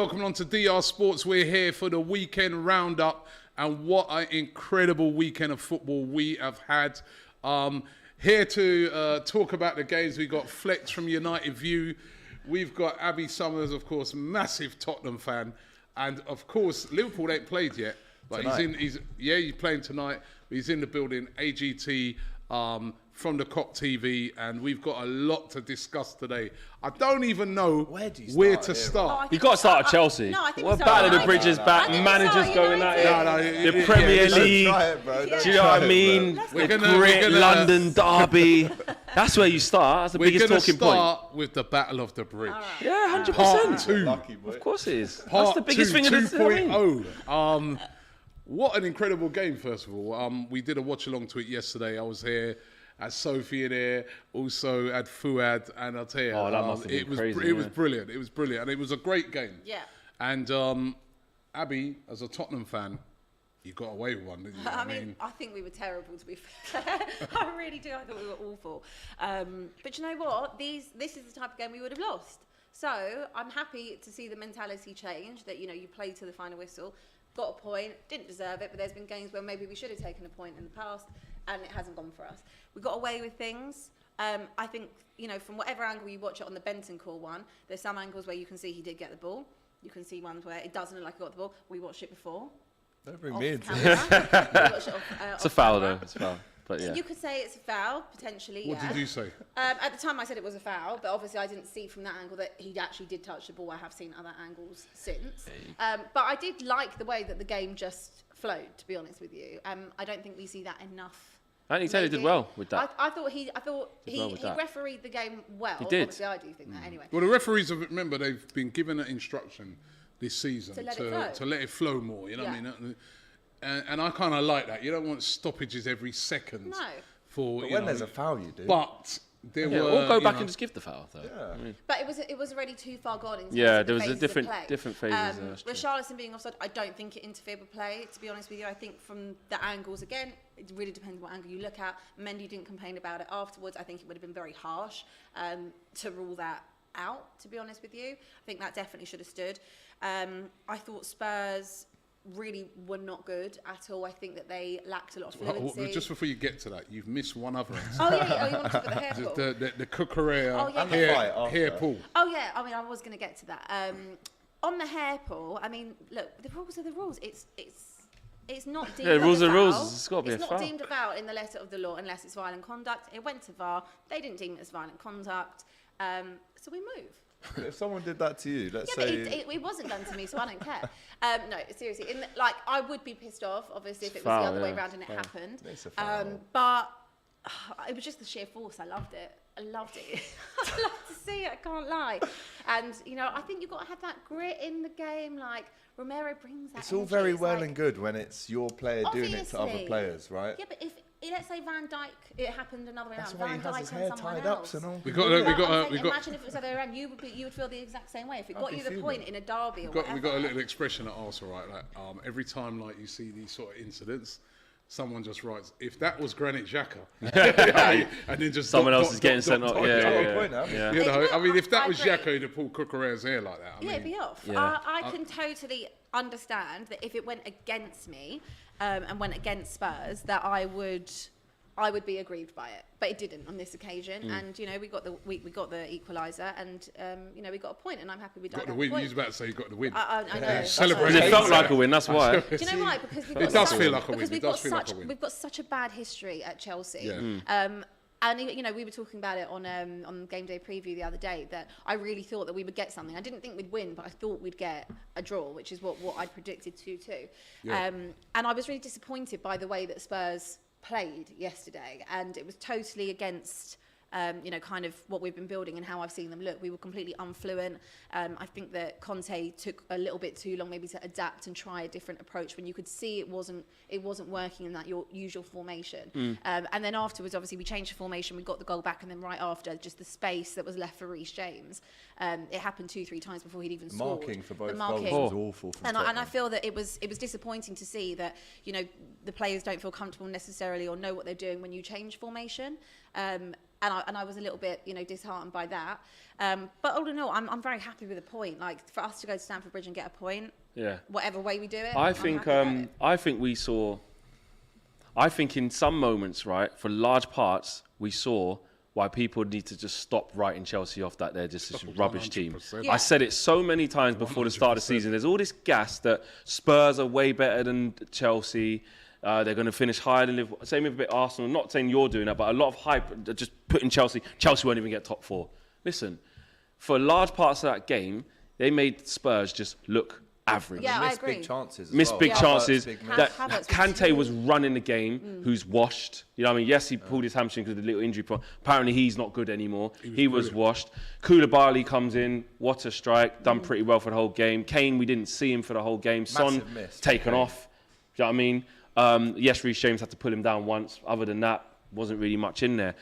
welcome on to DR Sports. We're here for the weekend roundup, and what an incredible weekend of football we have had. Here to talk about the games, we got Flex from United View. We've got Abby Summers, of course, massive Tottenham fan, and of course Liverpool ain't played yet, but he's playing tonight. But he's in the building. AGT from the COP TV, and we've got a lot to discuss today. I don't even know where to start. You've got to start at Chelsea. No, I think we're Battle of the Bridges back, managers going at it. The Premier League. Do you know what I mean? The great London derby. That's where you start. That's the biggest talking point. We're going to start with the Battle of the Bridge. Right. Yeah, 100%. Part 2. Of course it is. Part That's the biggest thing in the 2.0. What an incredible game, first of all. We did a watch-along to it yesterday. I was here. Had Sophie in here, also had Fuad, and I'll tell you, that must have been crazy, it was brilliant. It was brilliant, and it was a great game. Yeah. And Abby, as a Tottenham fan, you got away with one, didn't you? I mean, I think we were terrible, to be fair. I really do. I thought we were awful. But you know what? This is the type of game we would have lost. So I'm happy to see the mentality change. That you play to the final whistle, got a point, didn't deserve it, but there's been games where maybe we should have taken a point in the past, and it hasn't gone for us. We got away with things. I think, from whatever angle you watch it on the Bentancur one, there's some angles where you can see he did get the ball. You can see ones where it doesn't look like he got the ball. We watched it before. Don't bring me into it. It's a foul, though. It's a foul. But yeah. You could say it's a foul, potentially. What did you say? At the time, I said it was a foul, but obviously I didn't see from that angle that he actually did touch the ball. I have seen other angles since. But I did like the way that the game just flowed, to be honest with you. I don't think we see that enough. Anthony Taylor did well with that. I thought he refereed the game well. He did. Obviously, I do think that anyway. Well, the referees, remember, they've been given an instruction this season to let it flow more. You know what I mean? And I kind of like that. You don't want stoppages every second. No. But when there's a foul, you do. But there were. Or go back and just give the foul, though. Yeah. I mean. But it was already too far gone in terms of there was the a different phases. Richarlison being offside, I don't think it interfered with play. To be honest with you, I think from the angles again, it really depends what angle you look at. Mendy didn't complain about it afterwards. I think it would have been very harsh to rule that out. To be honest with you, I think that definitely should have stood. I thought Spurs really were not good at all. I think that they lacked a lot of fluency. Well, just before you get to that, you've missed one other answer. Oh, you want to talk about the hair pull? The Cucurella hair pull. Oh, yeah. I mean, I was going to get to that. On the hair pull, I mean, look, the rules are the rules. It's not deemed rules a are foul. rules. It's got to be a foul. It's not deemed a foul in the letter of the law unless it's violent conduct. It went to VAR. They didn't deem it as violent conduct. So we move. If someone did that to you, let's say... It wasn't done to me, so I don't care. No, seriously. I would be pissed off, obviously, if it was the other way around and it happened. It's a foul. But it was just the sheer force. I loved it. I love to see it, I can't lie. And, I think you've got to have that grit in the game. Like, Romero brings that It's all very well and good when it's your player doing it to other players, right? Yeah, but if let's say Van Dijk, it happened another way around. That's why Van he has Dijk his hair and someone tied else. up and all. Imagine if it was the other way around, you would feel the exact same way. If it got you the point in a derby or whatever. We got a little expression at Arsenal, right? Like, every time you see these sort of incidents, someone just writes, if that was Granit Xhaka, and then just someone else is getting sent off. Yeah. I mean, if that was Xhaka, he'd have pulled Cucurella's hair like that. It'd be off. Yeah. I can totally understand that if it went against me and went against Spurs, that I would be aggrieved by it, but it didn't on this occasion. And we got the equaliser, and we got a point, and I'm happy we got the win. You was about to say you got the win. I know. Celebrate. It felt like a win. That's why. Do you know why? Because it does feel like a win. We've got such a bad history at Chelsea. Yeah. And we were talking about it on Game Day Preview the other day, that I really thought that we would get something. I didn't think we'd win, but I thought we'd get a draw, which is what I predicted 2-2. Yeah. And I was really disappointed by the way that Spurs played yesterday, and it was totally against kind of what we've been building and how I've seen them look. We were completely unfluent. I think that Conte took a little bit too long maybe to adapt and try a different approach when you could see it wasn't working in that your usual formation. And then afterwards, obviously, we changed the formation, we got the goal back, and then right after, just the space that was left for Reece James. It happened 2-3 times before he'd even scored. Marking for both goals was awful from and I feel that it was disappointing to see that, the players don't feel comfortable necessarily or know what they're doing when you change formation. and I was a little bit, disheartened by that. But all in all, I'm very happy with the point. Like, for us to go to Stamford Bridge and get a point, whatever way we do it, I think in some moments, right, for large parts, we saw why people need to just stop writing Chelsea off that they're just this rubbish team. I said it so many times before the start of the season. There's all this gas that Spurs are way better than Chelsea. They're going to finish higher than Liverpool. Same with a bit Arsenal. Not saying you're doing that, but a lot of hype just putting Chelsea. Chelsea won't even get top 4. Listen, for large parts of that game, they made Spurs just look average. Yeah, I agree. Big chances. Missed big chances. That Havertz Conte was running the game, who's washed. You know what I mean? Yes, he pulled his hamstring because of the little injury problem. Apparently, he's not good anymore. He was washed. Koulibaly comes in. What a strike. Done pretty well for the whole game. Kane, we didn't see him for the whole game. Son, taken off. Do you know what I mean? Yes, Reece James had to pull him down once. Other than that, wasn't really much in there.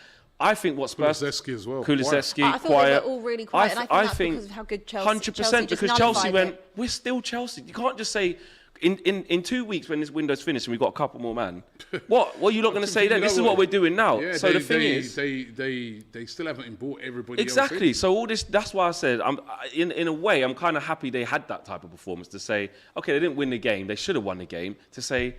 I think what Spurs... Kulusevski as well. I thought they were all really quiet, and I think that's because of how good Chelsea... 100%, because Chelsea went, we're still Chelsea. You can't just say, in 2 weeks when this window's finished and we've got a couple more man, what are you not going to say then? This is what we're doing now. Yeah, so the thing is... They still haven't bought everybody exactly. else. So all this, that's why I said, in a way, I'm kind of happy they had that type of performance to say, okay, they didn't win the game, they should have won the game, to say,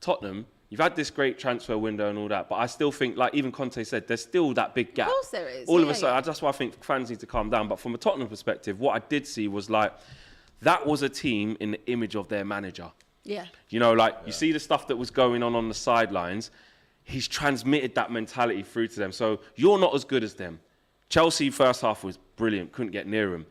Tottenham... You've had this great transfer window and all that, but I still think, like even Conte said, there's still that big gap. Of course there is. All of a sudden, that's why I think fans need to calm down. But from a Tottenham perspective, what I did see was like, that was a team in the image of their manager. Yeah. You know, like you see the stuff that was going on the sidelines, he's transmitted that mentality through to them. So you're not as good as them. Chelsea first half was brilliant, couldn't get near him.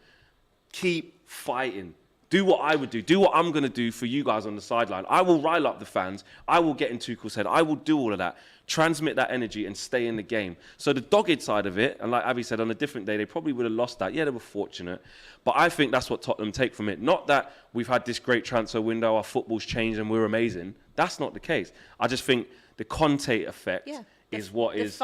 Keep fighting. Do what I would do. Do what I'm going to do for you guys on the sideline. I will rile up the fans. I will get in Tuchel's head. I will do all of that. Transmit that energy and stay in the game. So the dogged side of it, and like Abby said, on a different day, they probably would have lost that. Yeah, they were fortunate. But I think that's what Tottenham take from it. Not that we've had this great transfer window, our football's changed and we're amazing. That's not the case. I just think the Conte effect... is what's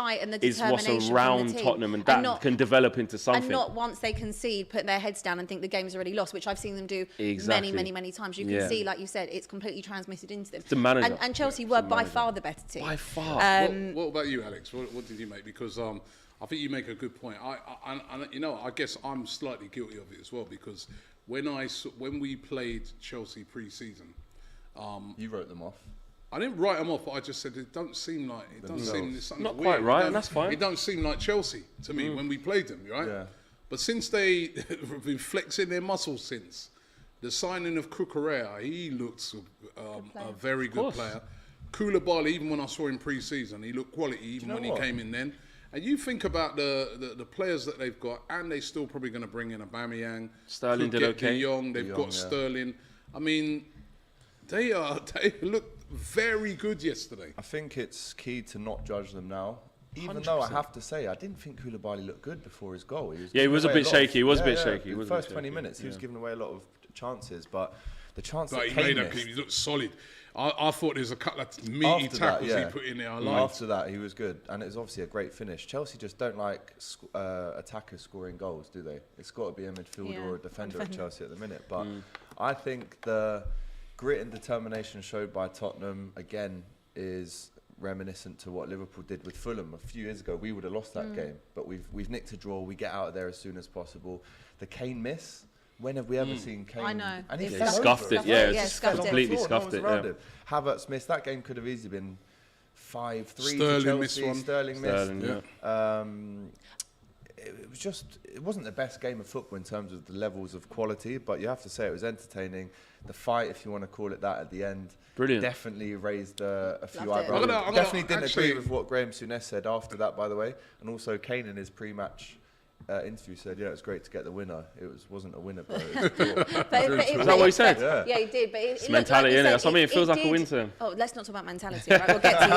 around Tottenham, and that can develop into something. And not once they concede, put their heads down and think the game's already lost, which I've seen them do many times. You can see, like you said, it's completely transmitted into them. It's the manager. And Chelsea were by far the better team. By far. What about you, Alex? What did you make? Because I think you make a good point. I guess I'm slightly guilty of it as well, because when we played Chelsea pre-season, you wrote them off. I didn't write them off, but I just said it doesn't seem like something not weird. quite right, and that's fine. It don't seem like Chelsea to me when we played them, right? Yeah. But since they have been flexing their muscles since the signing of Cucurella, he looks a very good player. Koulibaly, even when I saw him pre-season, he looked quality even when he came in then. And you think about the players that they've got, and they're still probably going to bring in Aubameyang. Sterling did okay. De Jong, they've got Sterling. I mean, they look very good yesterday. I think it's key to not judge them now. Even though I have to say, I didn't think Koulibaly looked good before his goal. He was a bit shaky. He was a bit shaky. The first 20 minutes, he was giving away a lot of chances, but the chance that he made he looked solid. I thought there was a couple of meaty tackles he put in there. After that, he was good, and it was obviously a great finish. Chelsea just don't like attackers scoring goals, do they? It's got to be a midfielder or a defender at Chelsea at the minute. But I think the grit and determination showed by Tottenham again is reminiscent to what Liverpool did with Fulham a few years ago. We would have lost that game, but we've nicked a draw. We get out of there as soon as possible. The Kane miss. When have we ever seen Kane? I know. And he scuffed it. Completely scuffed it. Havertz missed. That game could have easily been 5-3 Sterling missed one. Sterling missed. It wasn't the best game of football in terms of the levels of quality, but you have to say it was entertaining. The fight, if you want to call it that, at the end, brilliant. Definitely raised a few eyebrows. Definitely didn't agree with what Graham Souness said after that, by the way, and also Kane in his pre-match interview said, it was great to get the winner. It wasn't a winner, bro. Is that what he said? Yeah, he did. But it's mentality, innit? That's what I mean. It feels like a win to him. Oh, let's not talk about mentality, right? We'll get to you.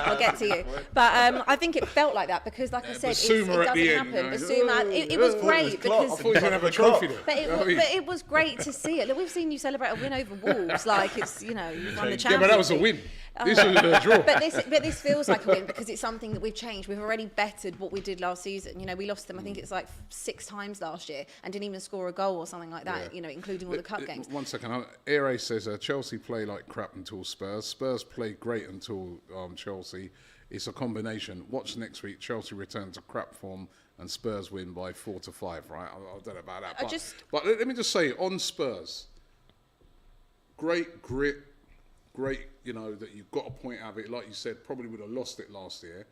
We'll get to you. But I think it felt like that because, like I said, it doesn't happen. It was great because... I thought he was going to have a trophy there. But it was great to see it. Look, we've seen you celebrate a win over Wolves. Like, it's, you won the Champions League. Yeah, but that was a win. This was a draw. But this feels like a win because it's something that we've changed. We've already bettered what we did last season. You know, we lost them, I think it's like 6 times last year and didn't even score a goal or something like that, including all the cup games. 1 second. Ere says Chelsea play like crap until Spurs. Spurs play great until Chelsea. it's a combination. Watch next week. Chelsea return to crap form and Spurs win by 4-5. Right? I don't know about that. But let me just say on Spurs, great grit, great. That you've got a point out of it. Like you said, probably would have lost it last year.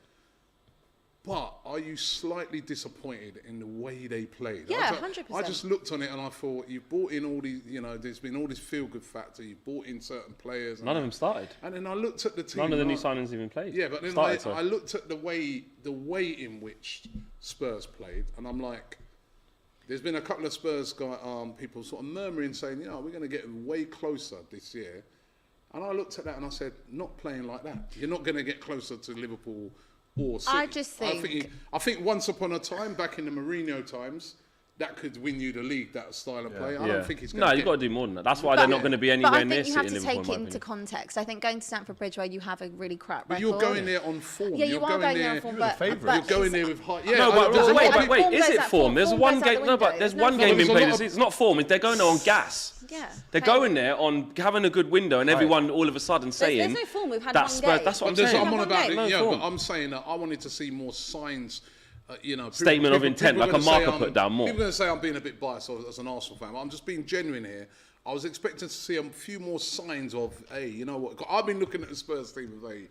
But are you slightly disappointed in the way they played? Yeah, 100%. I just looked on it and I thought, you've brought in all these, there's been all this feel-good factor. You've brought in certain players. None of them started. And then I looked at the team. None of the new signings even played. Yeah, but then I looked at the way in which Spurs played, and I'm like, there's been a couple of Spurs people sort of murmuring, saying, we're going to get way closer this year. And I looked at that and I said, not playing like that. You're not going to get closer to Liverpool or City. I just think... I think once upon a time, back in the Mourinho times, that could win you the league, that style of play. I don't think he's going to No, you've got to do more than that. That's why they're not going to be anywhere near City. But I think you have to take it into context. I think going to Stamford Bridge where you have a really crap record... You're going there on form. Yeah, you are going there on form, but... You're going there with high... Yeah, no, but wait, is it form? There's one game... No, but there's one game being played. It's not form. They're going there on gas. Yeah. They're going there on having a good window and everyone all of a sudden saying... There's no form. We've had one game. That's what I'm saying. I'm on about it. Yeah, but I'm saying that I wanted to see more signs... statement of intent, like a marker put down more. People are going to say I'm being a bit biased as an Arsenal fan, but I'm just being genuine here. I was expecting to see a few more signs of, hey, you know what? I've been looking at the Spurs team and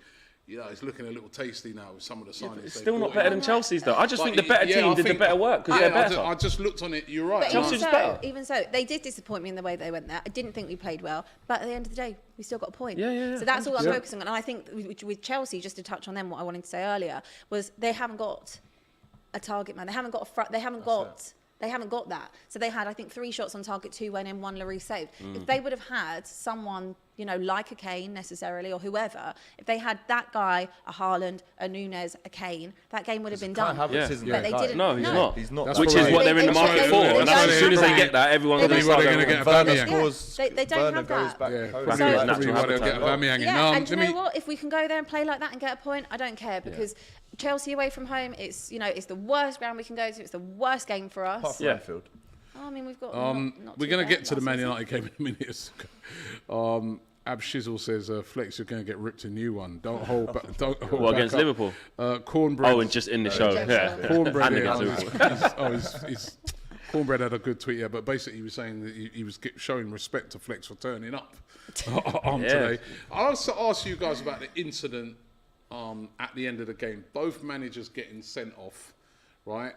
it's looking a little tasty now with some of the signings. It's still not better than Chelsea's though. I just think the better team did the better work because they're better. I just looked on it. You're right. But Chelsea's better. Even so, they did disappoint me in the way they went there. I didn't think we played well, but at the end of the day, we still got a point. Yeah. So that's all I'm focusing on. And I think with Chelsea, just to touch on them, what I wanted to say earlier was they haven't got a target man. They haven't got They haven't got that. So they had, I think, 3 shots on target, 2 went in, 1 Lloris saved. If they would have had someone, like a Kane necessarily or whoever, if they had that guy, a Haaland, a Nunez, a Kane, that game would have been done. But they didn't. No, he's not. He's not. Which is what they're in the market for. As soon as they get that, everyone's going to start going to get a Aubameyang. They don't have that. Probably why they'll get Aubameyang. And do you know what? If we can go there and play like that and get a point, I don't care because Chelsea away from home, it's the worst ground we can go to. It's the worst game for us. Apart from Anfield. I mean, we've got. We're going to get to the Man United game in a minute. Ab Shizzle says, Flex, you're going to get ripped a new one. Don't hold back. Against Liverpool? Cornbread. And just in the show. Cornbread. And against Liverpool. Cornbread had a good tweet here, but basically he was saying that he was showing respect to Flex for turning up today. I also asked you guys about the incident at the end of the game. Both managers getting sent off, right?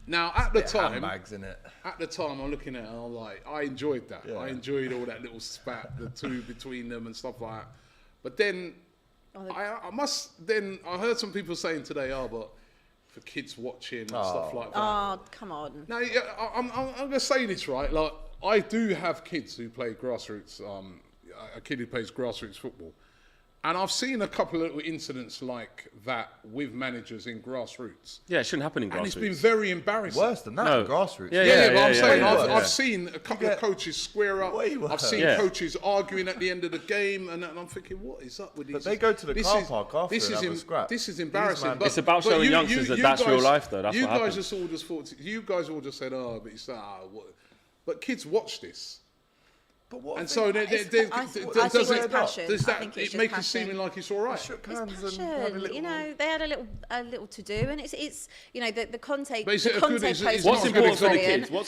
Now at the time, handbags in it. At the time, I'm looking at it and I'm like, I enjoyed that. Yeah. I enjoyed all that little spat, the two between them and stuff like that. But then, I heard some people saying today, but for kids watching and stuff like that. Oh, come on. Now, I'm going to say this, right? Like, I do have kids who play grassroots, a kid who plays grassroots football. And I've seen a couple of little incidents like that with managers in grassroots. Yeah, it shouldn't happen in grassroots. And it's been very embarrassing. Worse than that, in grassroots. But I'm saying I've seen a couple of coaches square up. I've seen coaches arguing at the end of the game, and I'm thinking, what is up with these? But they go to the car park after and have a scrap. This is embarrassing. It's about showing youngsters that that's real life, though. That's what happens. You guys all just said, but it's what? But kids watch this. But what? And so I think it's passion. Does that it make it seem like it's all right? It's passion. They had a little to do, and it's the Conte. What's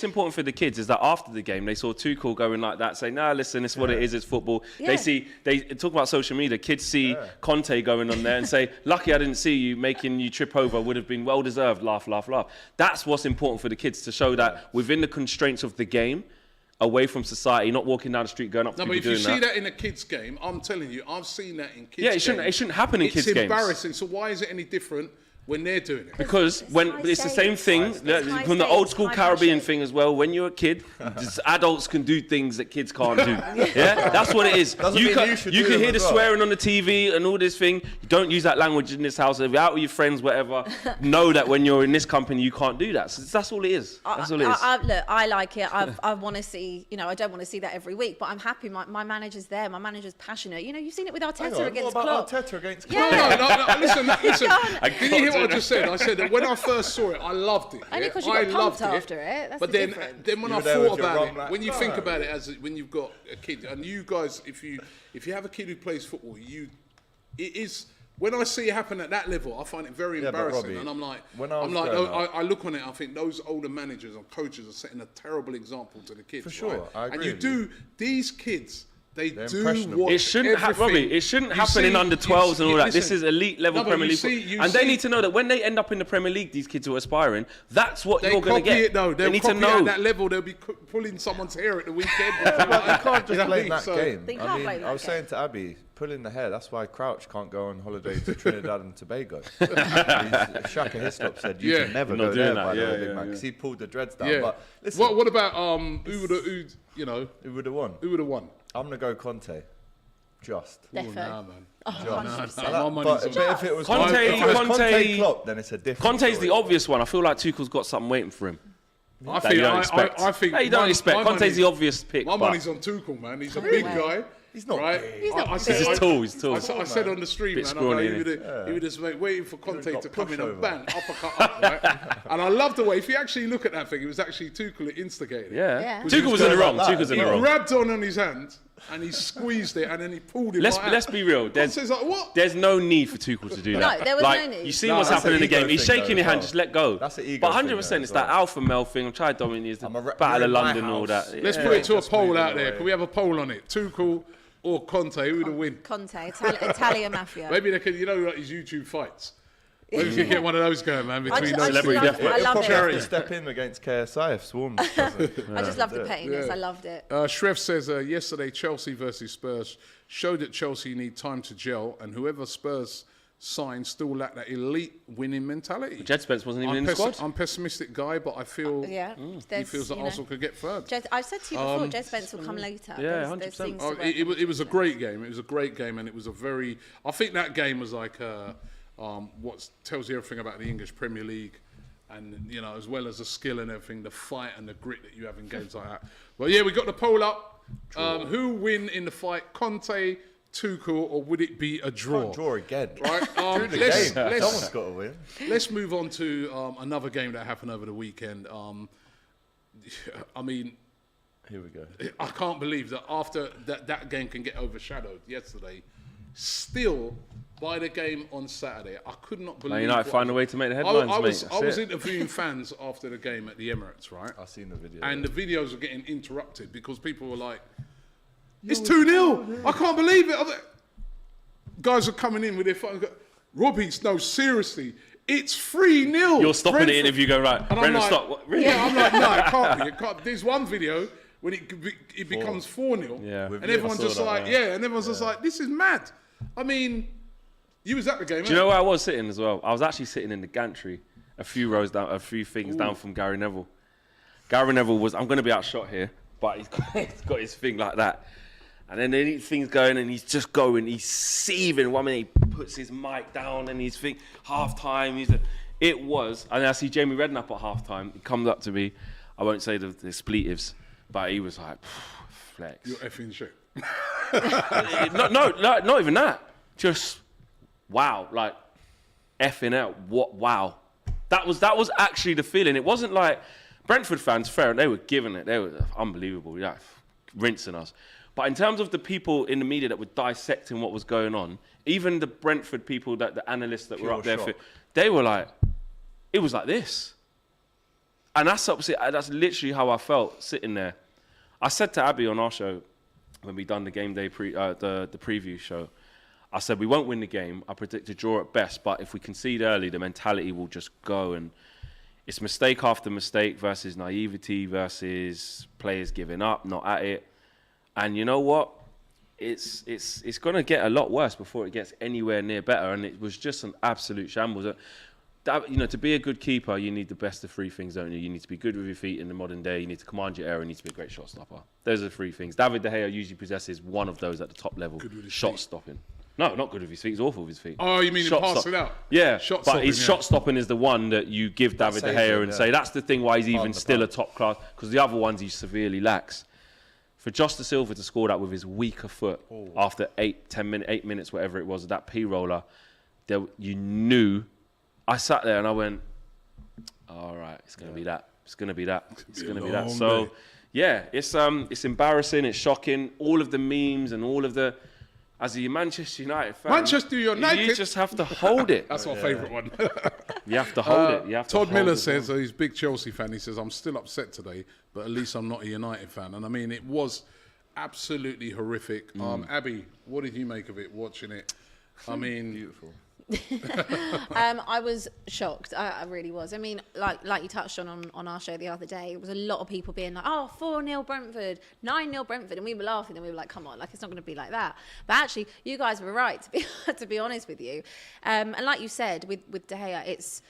important for the kids is that after the game they saw Tuchel going like that, saying, "Nah, listen, it's what it is. It's football." Yeah. They talk about social media. Kids see Conte going on there and say, "Lucky I didn't see you making you trip over. Would have been well deserved." Laugh, laugh, laugh. That's what's important for the kids to show that within the constraints of the game. Away from society, not walking down the street, going up to people doing that. No, but if you see that in a kid's game, I'm telling you, I've seen that in kids' games. It shouldn't happen in kids' games. It's embarrassing. So why is it any different when they're doing it? Because it's the same thing from the old school Caribbean thing as well. When you're a kid, adults can do things that kids can't do. Yeah, that's what it is. You can hear the swearing on the TV and all this thing. You don't use that language in this house. If you're out with your friends, whatever, know that when you're in this company, you can't do that. So that's all it is. That's all it is. Look, I like it. I want to see. I don't want to see that every week, but I'm happy. My manager's there. My manager's passionate. You've seen it with Arteta against Klopp. Arteta against Klopp? No. Listen. Did you hear what I just said? I said that when I first saw it, I loved it. Only because you got pumped after it. That's but the then difference. When I thought about it, when you think about it, when you've got a kid, and you guys, if you have a kid who plays football, it is when I see it happen at that level, I find it very embarrassing. Robbie, and I'm like, when I look on it, I think those older managers and coaches are setting a terrible example to the kids. For sure, right? I agree And you with do, these kids, They're do impressionable. watch It shouldn't Robbie. It shouldn't happen in under 12s and all that. This is elite level Premier League, and they need to know that when they end up in the Premier League, these kids who are aspiring, that's what you're going to get. It, though. They need to know at that level. They'll be pulling someone's hair at the weekend. But you can't just blame that game. They can't blame that I was saying to Abby, pulling the hair. That's why Crouch can't go on holiday to Trinidad and Tobago. Shaka Hislop said you can never go there, by the way, big man, because he pulled the dreads down. But listen, what about who would have won? Who would have won? I'm gonna go Conte. Just. Defo. Nah, man. But if it was Conte Klopp, then it's a different Conte's story. the obvious one. I feel like Tuchel's got something waiting for him. I think you don't expect. Conte's the obvious pick. My money's on Tuchel, man. He's a big guy. He's not right. He's not He's tall. I said on the stream, man, he would just waiting for Conte to come in and bang, uppercut up, right? And I love the way, if you actually look at that thing, it was actually Tuchel that instigated it. Yeah. Tuchel was in the wrong. Tuchel's in the wrong. He grabbed on his hand and he squeezed it and then he pulled it. Let's be real. There's no need for Tuchel to do that. No, there was no need. You see what's happening in the game. He's shaking your hand, just let go. That's an ego. But 100%, it's that alpha male thing. I'm trying to dominate the Battle of London and all that. Let's put it to a poll out there. Can we have a poll on it? Tuchel or Conte? Who would win? Conte, Italian mafia. Maybe they could, like his YouTube fights. Maybe we could get one of those going, man, between those celebrity death match. I love He'll it. to step in against KSI if Swarms doesn't. I just love the pettiness. I loved it. Shrev says, yesterday Chelsea versus Spurs showed that Chelsea need time to gel, and whoever Spurs signed still lack that elite winning mentality. Jed Spence wasn't even in the squad. I'm a pessimistic guy, but I feel he feels that Arsenal could get third. I've said to you before, Jed Spence will come later. Yeah, 100%. It was a great game. It was a great game, and it was a very... I think that game was like... what tells you everything about the English Premier League, and as well as the skill and everything, the fight and the grit that you have in games like that. Well, yeah, we got the poll up. Who win in the fight, Conte, Tuchel, or would it be a draw? Can't draw again. Right. Someone's got to win. Let's move on to another game that happened over the weekend. I mean, here we go. I can't believe that after that game can get overshadowed yesterday, still. By the game on Saturday, I could not believe. Man United find a way to make the headlines, I was interviewing fans after the game at the Emirates, right? I've seen the video. And the videos were getting interrupted because people were like, "It's 2-0! I can't believe it!" Guys are coming in with their phone. Robbie, no, seriously, it's 3-0. You're stopping the interview, going right. Brendan, stop. What, really? Yeah, I'm like, no, it can't be. It can't. There's one video when it becomes 4-0, and everyone's just like, and everyone's just like, this is mad. I mean. You was at the game, Do you know where I was sitting as well? I was actually sitting in the gantry, a few things down from Gary Neville. Gary Neville was, I'm going to be outshot here, but he's got his thing like that. And then things going, and he's just going, he's seething. 1 minute he puts his mic down, and he's thinking, half-time. And I see Jamie Redknapp at half-time. He comes up to me. I won't say the expletives, but he was like, flex. You're effing shit. Not even that. Just... wow, like effing out. What? Wow, that was actually the feeling. It wasn't like Brentford fans. Fair, they were giving it. They were unbelievable, rinsing us. But in terms of the people in the media that were dissecting what was going on, even the Brentford people, that the analysts that were up there, they were like, it was like this. And that's literally how I felt sitting there. I said to Abby on our show when we done the game day the preview show. I said, we won't win the game. I predict a draw at best, but if we concede early, the mentality will just go. And it's mistake after mistake versus naivety versus players giving up, not at it. And you know what? It's going to get a lot worse before it gets anywhere near better. And it was just an absolute shambles. To be a good keeper, you need the best of three things, don't you? You need to be good with your feet in the modern day. You need to command your area. You need to be a great shot stopper. Those are the three things. David De Gea usually possesses one of those at the top level. Shot stopping. No, not good with his feet. He's awful with his feet. Oh, you mean to pass it out? Yeah, but his shot stopping is the one that you give David De Gea and say that's the thing why he's even still a top class, because the other ones he severely lacks. For Josh Da Silva to score that with his weaker foot after 8 minutes, whatever it was, that P-roller, you knew. I sat there and I went, all right, it's going to be that. It's going to be that. It's going to be that. So, yeah, it's embarrassing. It's shocking. All of the memes and all of the... as a Manchester United fan, Manchester United. you just have to hold it. That's my favourite one. You have to hold it. You have to Todd hold Miller it. says he's a big Chelsea fan. He says, I'm still upset today, but at least I'm not a United fan. And I mean, it was absolutely horrific. Abby, what did you make of it watching it? I mean, Beautiful. I was shocked. I really was. I mean, like you touched on our show the other day, it was a lot of people being like, oh, 4-0 Brentford, 9-0 Brentford. And we were laughing and we were like, come on, like it's not going to be like that. But actually, you guys were right, to be honest with you. And like you said, with De Gea, it's,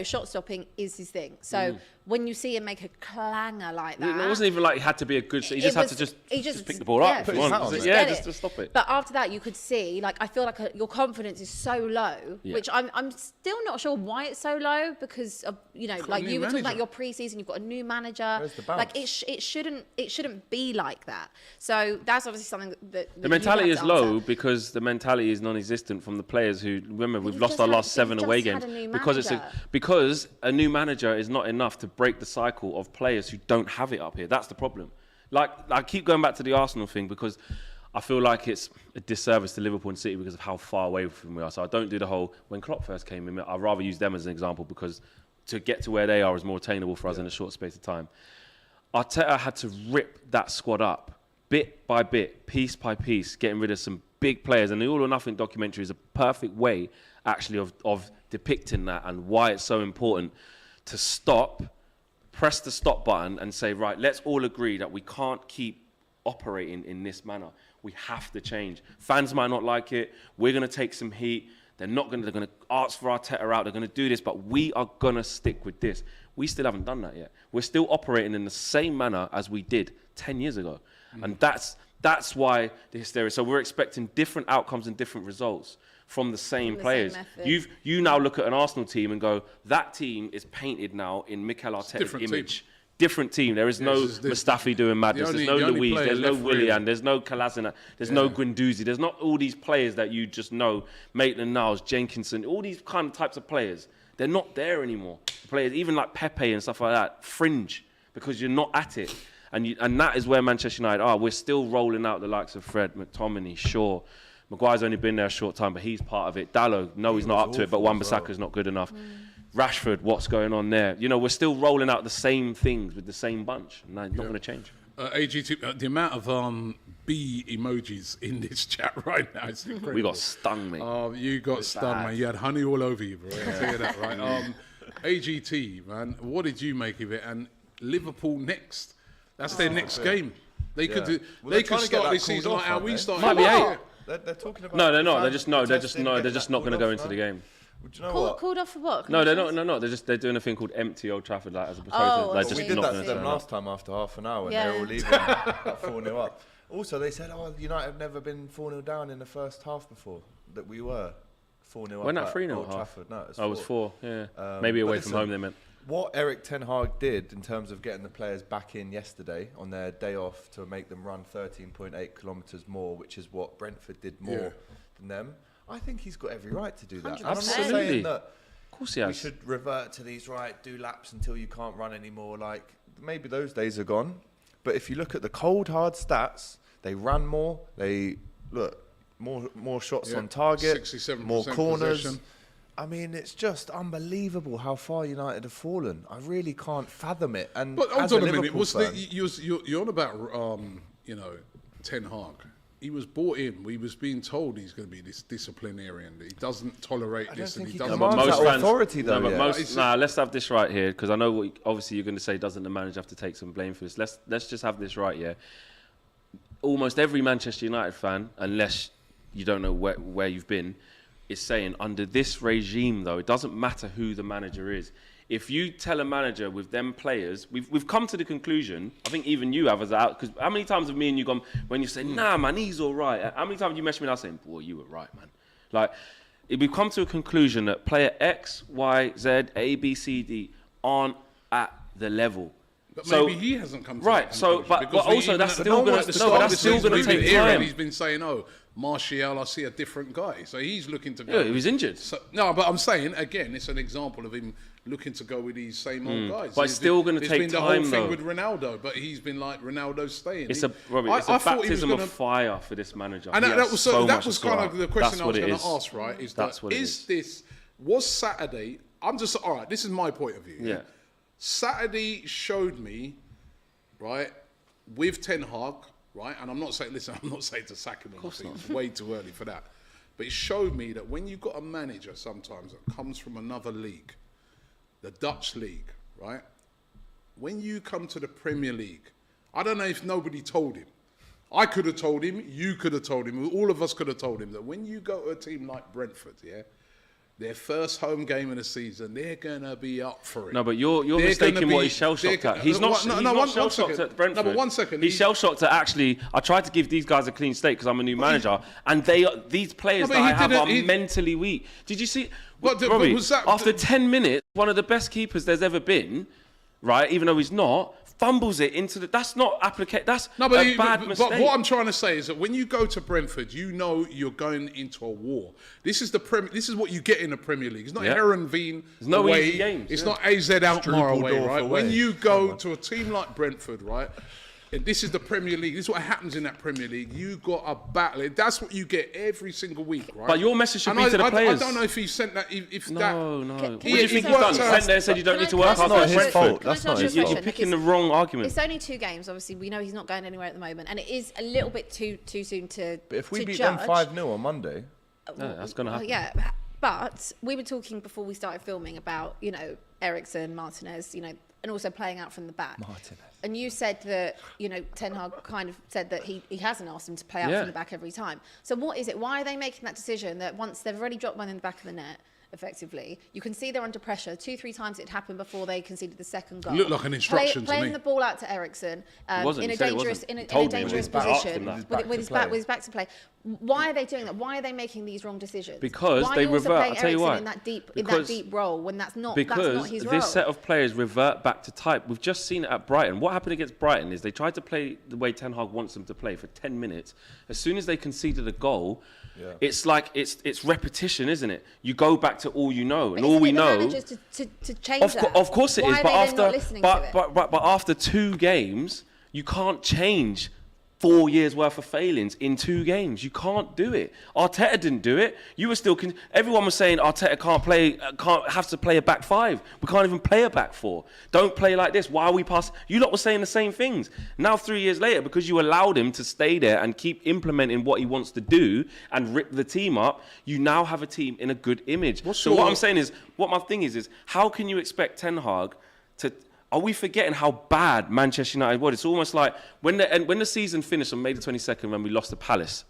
shot stopping is his thing. So when you see him make a clanger like that. It wasn't even like he had to be a good shot. He just had to just pick the ball up. Put his hat on it. Just to stop it. But after that, you could see, like, I feel like your confidence is so low, which I'm still not sure why it's so low because of, like you were talking about your pre-season, you've got a new manager. Where's the bounce? Like it shouldn't be like that. So that's obviously something that The mentality is you have to low answer. because the mentality is non-existent from the players who, remember, we've you've lost just our had- last 7 you've away just had games a new because manager. a new manager is not enough to break the cycle of players who don't have it up here. That's the problem. Like, I keep going back to the Arsenal thing because I feel like it's a disservice to Liverpool and City because of how far away from we are. So I don't do the whole, when Klopp first came in, I'd rather use them as an example because to get to where they are is more attainable for us in a short space of time. Arteta had to rip that squad up bit by bit, piece by piece, getting rid of some big players. And the All or Nothing documentary is a perfect way, actually, of depicting that and why it's so important to press the stop button and say, right, let's all agree that we can't keep operating in this manner. We have to change. Fans might not like it. We're going to take some heat. They're going to ask for Arteta out. They're going to do this, but we are going to stick with this. We still haven't done that yet. We're still operating in the same manner as we did 10 years ago. And that's why the hysteria. So we're expecting different outcomes and different results from the same players. You now look at an Arsenal team and go, that team is painted now in Mikel Arteta's image. Different team. There is no Mustafi doing madness. There's no Luiz. There's no Willian. There's no Kolasinac. There's no Guendouzi. There's not all these players that you just know, Maitland-Niles, Jenkinson, all these kind of types of players. They're not there anymore. Players, even like Pepe and stuff like that, fringe because you're not at it. And that is where Manchester United are. We're still rolling out the likes of Fred, McTominay, Shaw. Maguire's only been there a short time, but he's part of it. Dalot, he's not up to it, but Wan-Bissaka's not good enough. Rashford, what's going on there? We're still rolling out the same things with the same bunch. And that's not going to change. AGT, the amount of B emojis in this chat right now is incredible. We got stung, mate. You got stung, man. You had honey all over you, bro. I'll tell you that, right? AGT, man, what did you make of it? And Liverpool next. That's their next game. They could do. Well, they they're trying could to get start that this season called like off, how we aren't they? started. Might be last eight. year. They're talking about. No, they're not. They're protesting, just not going to go into the game. Well, do you know what? Called off for what? No, they're not. They're doing a thing called empty Old Trafford, like as a proposal. Oh, They're I just see. We did not that going to to them turn up. last time after half an hour when they Yeah. were all leaving at 4-0 up. Also, they said, United have never been 4-0 down in the first half before. That we were 4-0 up. We're not at 3-0 Old half. Trafford. No, I was 4, yeah. but Maybe away from listen, home, they meant. What Eric Ten Hag did in terms of getting the players back in yesterday on their day off to make them run 13.8 kilometres more, which is what Brentford did more than them, I think he's got every right to do that. And I'm not 100%. saying that Of course he we has. should revert to these, do laps until you can't run anymore. Like, maybe those days are gone. But if you look at the cold, hard stats, they ran more, they, more shots on target, 67% more corners. possession. I mean, it's just unbelievable how far United have fallen. I really can't fathom it. And But as hold on a minute. Liverpool Was fan, you're on about Ten Hag? He was brought in. We was being told he's going to be this disciplinarian. He doesn't tolerate I don't this, and think he he doesn't. commands most that fans- authority, though. No, but yet. let's have this right here because I know obviously you're going to say doesn't the manager have to take some blame for this. Let's just have this right here. Almost every Manchester United fan, unless you don't know where you've been, is saying under this regime though, it doesn't matter who the manager is. If you tell a manager with them players, we've come to the conclusion, I think even you have as out, because how many times have me and you gone, when you say, nah man, he's all right, how many times have you messaged me and I saying, boy, you were right, man. Like, we've come to a conclusion that player X, Y, Z, A, B, C, D aren't at the level. But So- maybe he hasn't come to Right, that so, conclusion, but because also even that's at still the going start of the to season, take we've been time. He's been saying, Martial, I see a different guy. So he's looking to go. Yeah, he was injured. So, no, but I'm saying, again, it's an example of him looking to go with these same old guys. But it's still going to take time, It's been the whole thing though. with Ronaldo, but he's been like, Ronaldo's staying. It's a baptism of fire for this manager. And that was kind of the question I was going to ask, right? Was Saturday, all right, this is my point of view. Yeah. Saturday showed me, right, with Ten Hag, right, and I'm not saying to sack him, it's way too early for that. But it showed me that when you've got a manager sometimes that comes from another league, the Dutch league, right, when you come to the Premier League, I don't know if nobody told him. I could have told him, you could have told him, all of us could have told him that when you go to a team like Brentford, yeah, their first home game of the season, they're going to be up for it. No, but you're mistaking what he's shell-shocked at. He's not shell-shocked at Brentford. No, but 1 second. He's shell-shocked at actually, I tried to give these guys a clean slate because I'm a new manager, and these players that I have are mentally weak. Did you see? Robbie, after 10 minutes, one of the best keepers there's ever been, right, even though he's not, fumbles it into the... That's not application. That's a bad mistake. But what I'm trying to say is that when you go to Brentford, you know you're going into a war. This is what you get in the Premier League. It's not Heerenveen away. Easy games. It's not AZ Alkmaar away, right? Away. When you go to a team like Brentford, right? And this is the Premier League. This is what happens in that Premier League. You got a battle. That's what you get every single week, right? But your message should be to the players. I don't know if he sent that. No. What do you think he's done? Sent there and said you don't need to work That's hard. not his fault. That's not his fault. You're picking the wrong argument. It's only 2 games. Obviously, we know he's not going anywhere at the moment, and it is a little bit too soon to. But if we beat judge. them 5-0 on Monday, that's going to happen. Yeah, but we were talking before we started filming about Eriksen, Martinez, and also playing out from the back. Martinez. And you said that, Ten Hag kind of said that he hasn't asked them to play out from the back every time. So what is it? Why are they making that decision that once they've already dropped one in the back of the net, effectively, you can see they're under pressure. 2-3 times it happened before they conceded the second goal. Looked like an instruction to me. Playing the ball out to Eriksen in a dangerous position with his back to play. Why are they doing that? Why are they making these wrong decisions? Because they revert. I'll tell you why. In that deep role when that's not his role. Because this set of players revert back to type. We've just seen it at Brighton. What happened against Brighton is they tried to play the way Ten Hag wants them to play for 10 minutes. As soon as they conceded a goal, it's like it's repetition, isn't it? You go back to all you know, and all we know. To change that. Of course it is, but after 2 games, you can't change 4 years worth of failings in 2 games. You can't do it. Arteta didn't do it. You were still. Everyone was saying Arteta can't have to play a back 5. We can't even play a back 4. Don't play like this. Why are we passing? You lot were saying the same things. Now 3 years later, because you allowed him to stay there and keep implementing what he wants to do and rip the team up, you now have a team in a good image. What I'm saying is, what my thing is how can you expect Ten Hag to? Are we forgetting how bad Manchester United was? It's almost like when the season finished on May the 22nd when we lost to Palace,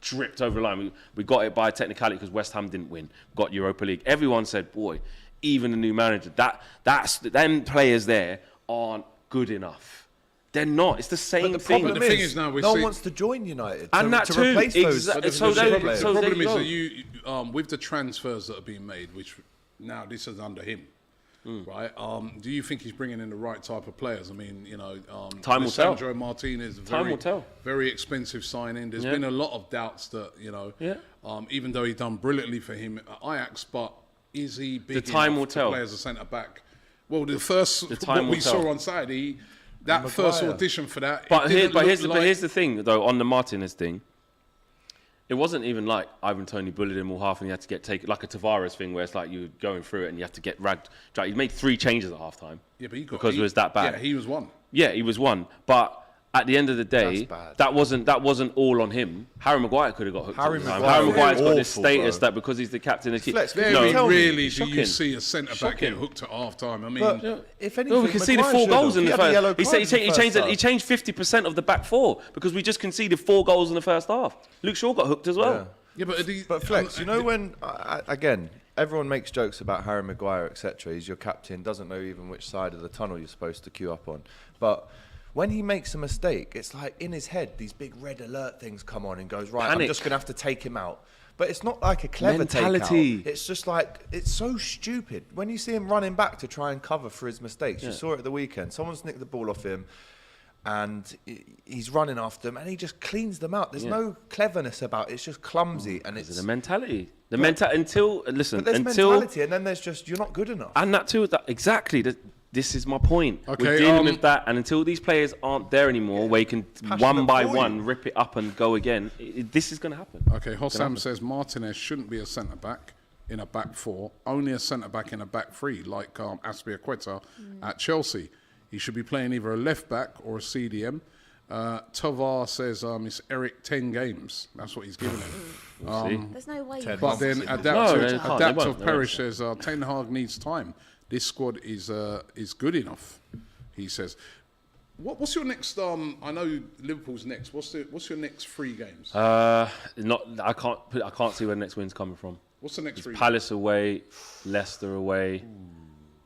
dripped over the line. We got it by technicality because West Ham didn't win. Got Europa League. Everyone said, boy, even the new manager, them players there aren't good enough. They're not. It's the same thing. The thing is now no one wants to join United and that to too. replace those. The problem is that you, with the transfers that are being made, which now this is under him. Right? Do you think he's bringing in the right type of players? I mean, time will tell. Sandro Martinez, very expensive signing. There's been a lot of doubts that, even though he's done brilliantly for him at Ajax, but is he big enough to play as a centre back? Well, what we saw on Saturday, that first audition for that. But here's the thing, though, on the Martinez thing. It wasn't even like Ivan Toney bullied him all half and you had to get taken, like a Tavares thing where it's like you're going through it and you have to get ragged. He made 3 changes at half time. Yeah, but because it was that bad. Yeah, he was one. Yeah, he was one. But at the end of the day, that wasn't all on him. Harry Maguire could have got hooked. Harry Maguire's got this status that because he's the captain. Very rarely do you see a centre back get hooked at half time. I mean, if anything, we conceded 4 goals in the first. He changed 50% of the back 4 because we just conceded 4 goals in the first half. Luke Shaw got hooked as well. Yeah, but Flex, when again everyone makes jokes about Harry Maguire, etc. He's your captain, doesn't know even which side of the tunnel you're supposed to queue up on, but when he makes a mistake, it's like in his head, these big red alert things come on and goes, right, I'm just going to have to take him out. But it's not like a clever mentality. Takeout. It's just like, it's so stupid. When you see him running back to try and cover for his mistakes, you saw it at the weekend. Someone's nicked the ball off him and he's running after them, and he just cleans them out. There's no cleverness about it. It's just clumsy, and it's the mentality. The until listen, but there's until mentality, and then there's just you're not good enough. and that too. Exactly. This is my point. Okay, We're dealing with that, and until these players aren't there anymore, where you can one by one rip it up and go again, this is going to happen. Okay, Hossam says Martinez shouldn't be a centre back in a back four, only a centre back in a back three, like Aspilicueta at Chelsea. He should be playing either a left back or a CDM. Tovar says it's Eric 10 games. That's what he's given him. There's no way. But then Adaptive Parish says Ten Hag needs time. This squad is good enough, he says. What's your next? I know Liverpool's next. What's your next 3 games? I can't see where the next win's coming from. What's the next 3? Palace away, Leicester away,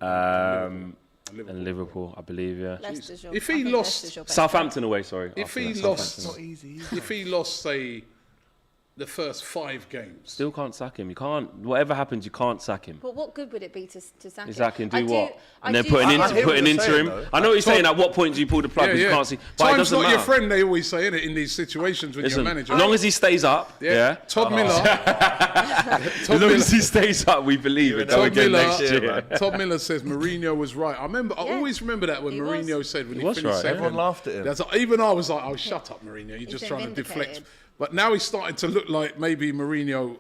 and Liverpool, I believe. Yeah. If he lost Southampton away, sorry. If he lost, not easy. If he lost, say, the first 5 games, still can't sack him. You can't. Whatever happens, you can't sack him. But what good would it be to sack him? Exactly. Do what? And then put an interim. I know what he's saying. At what point do you pull the plug? You can't see. But time's not your friend. They always say, innit, in these situations when you're a manager. As long as he stays up. Yeah. Todd Miller. As long as he stays up, we believe it. Todd Miller says Mourinho was right. I always remember that when Mourinho said when he finished second. Everyone laughed at him. Even I was like, "Oh, shut up, Mourinho! You're just trying to deflect." But now he's starting to look like maybe Mourinho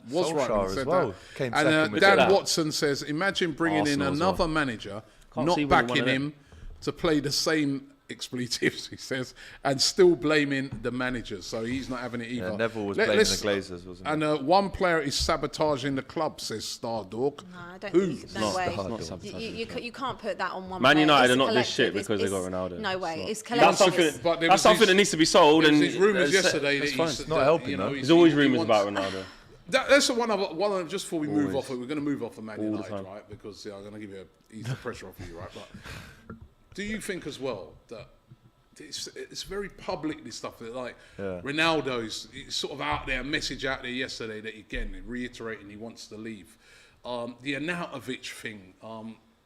was right when he said that. And Dan Watson says, imagine bringing in another manager, not backing him to play the same expletives, he says, and still blaming the managers. So he's not having it either. Yeah, Neville was blaming the Glazers, wasn't he? And one player is sabotaging the club, says Stardog. No, I don't think no way. You can't put that on one Man player. United are not this shit because they got Ronaldo. No way. It's collective. That's something that needs to be sold. And there's rumours yesterday that he's not helping, though. There's always rumours about Ronaldo. That's one of just before we move off it, we're going to move off of Man United, right? Because I'm going to give you ease the pressure off you, right? But do you think as well that it's very public, this stuff, that Ronaldo's sort of out there, a message out there yesterday that again reiterating he wants to leave. The Arnautovic thing,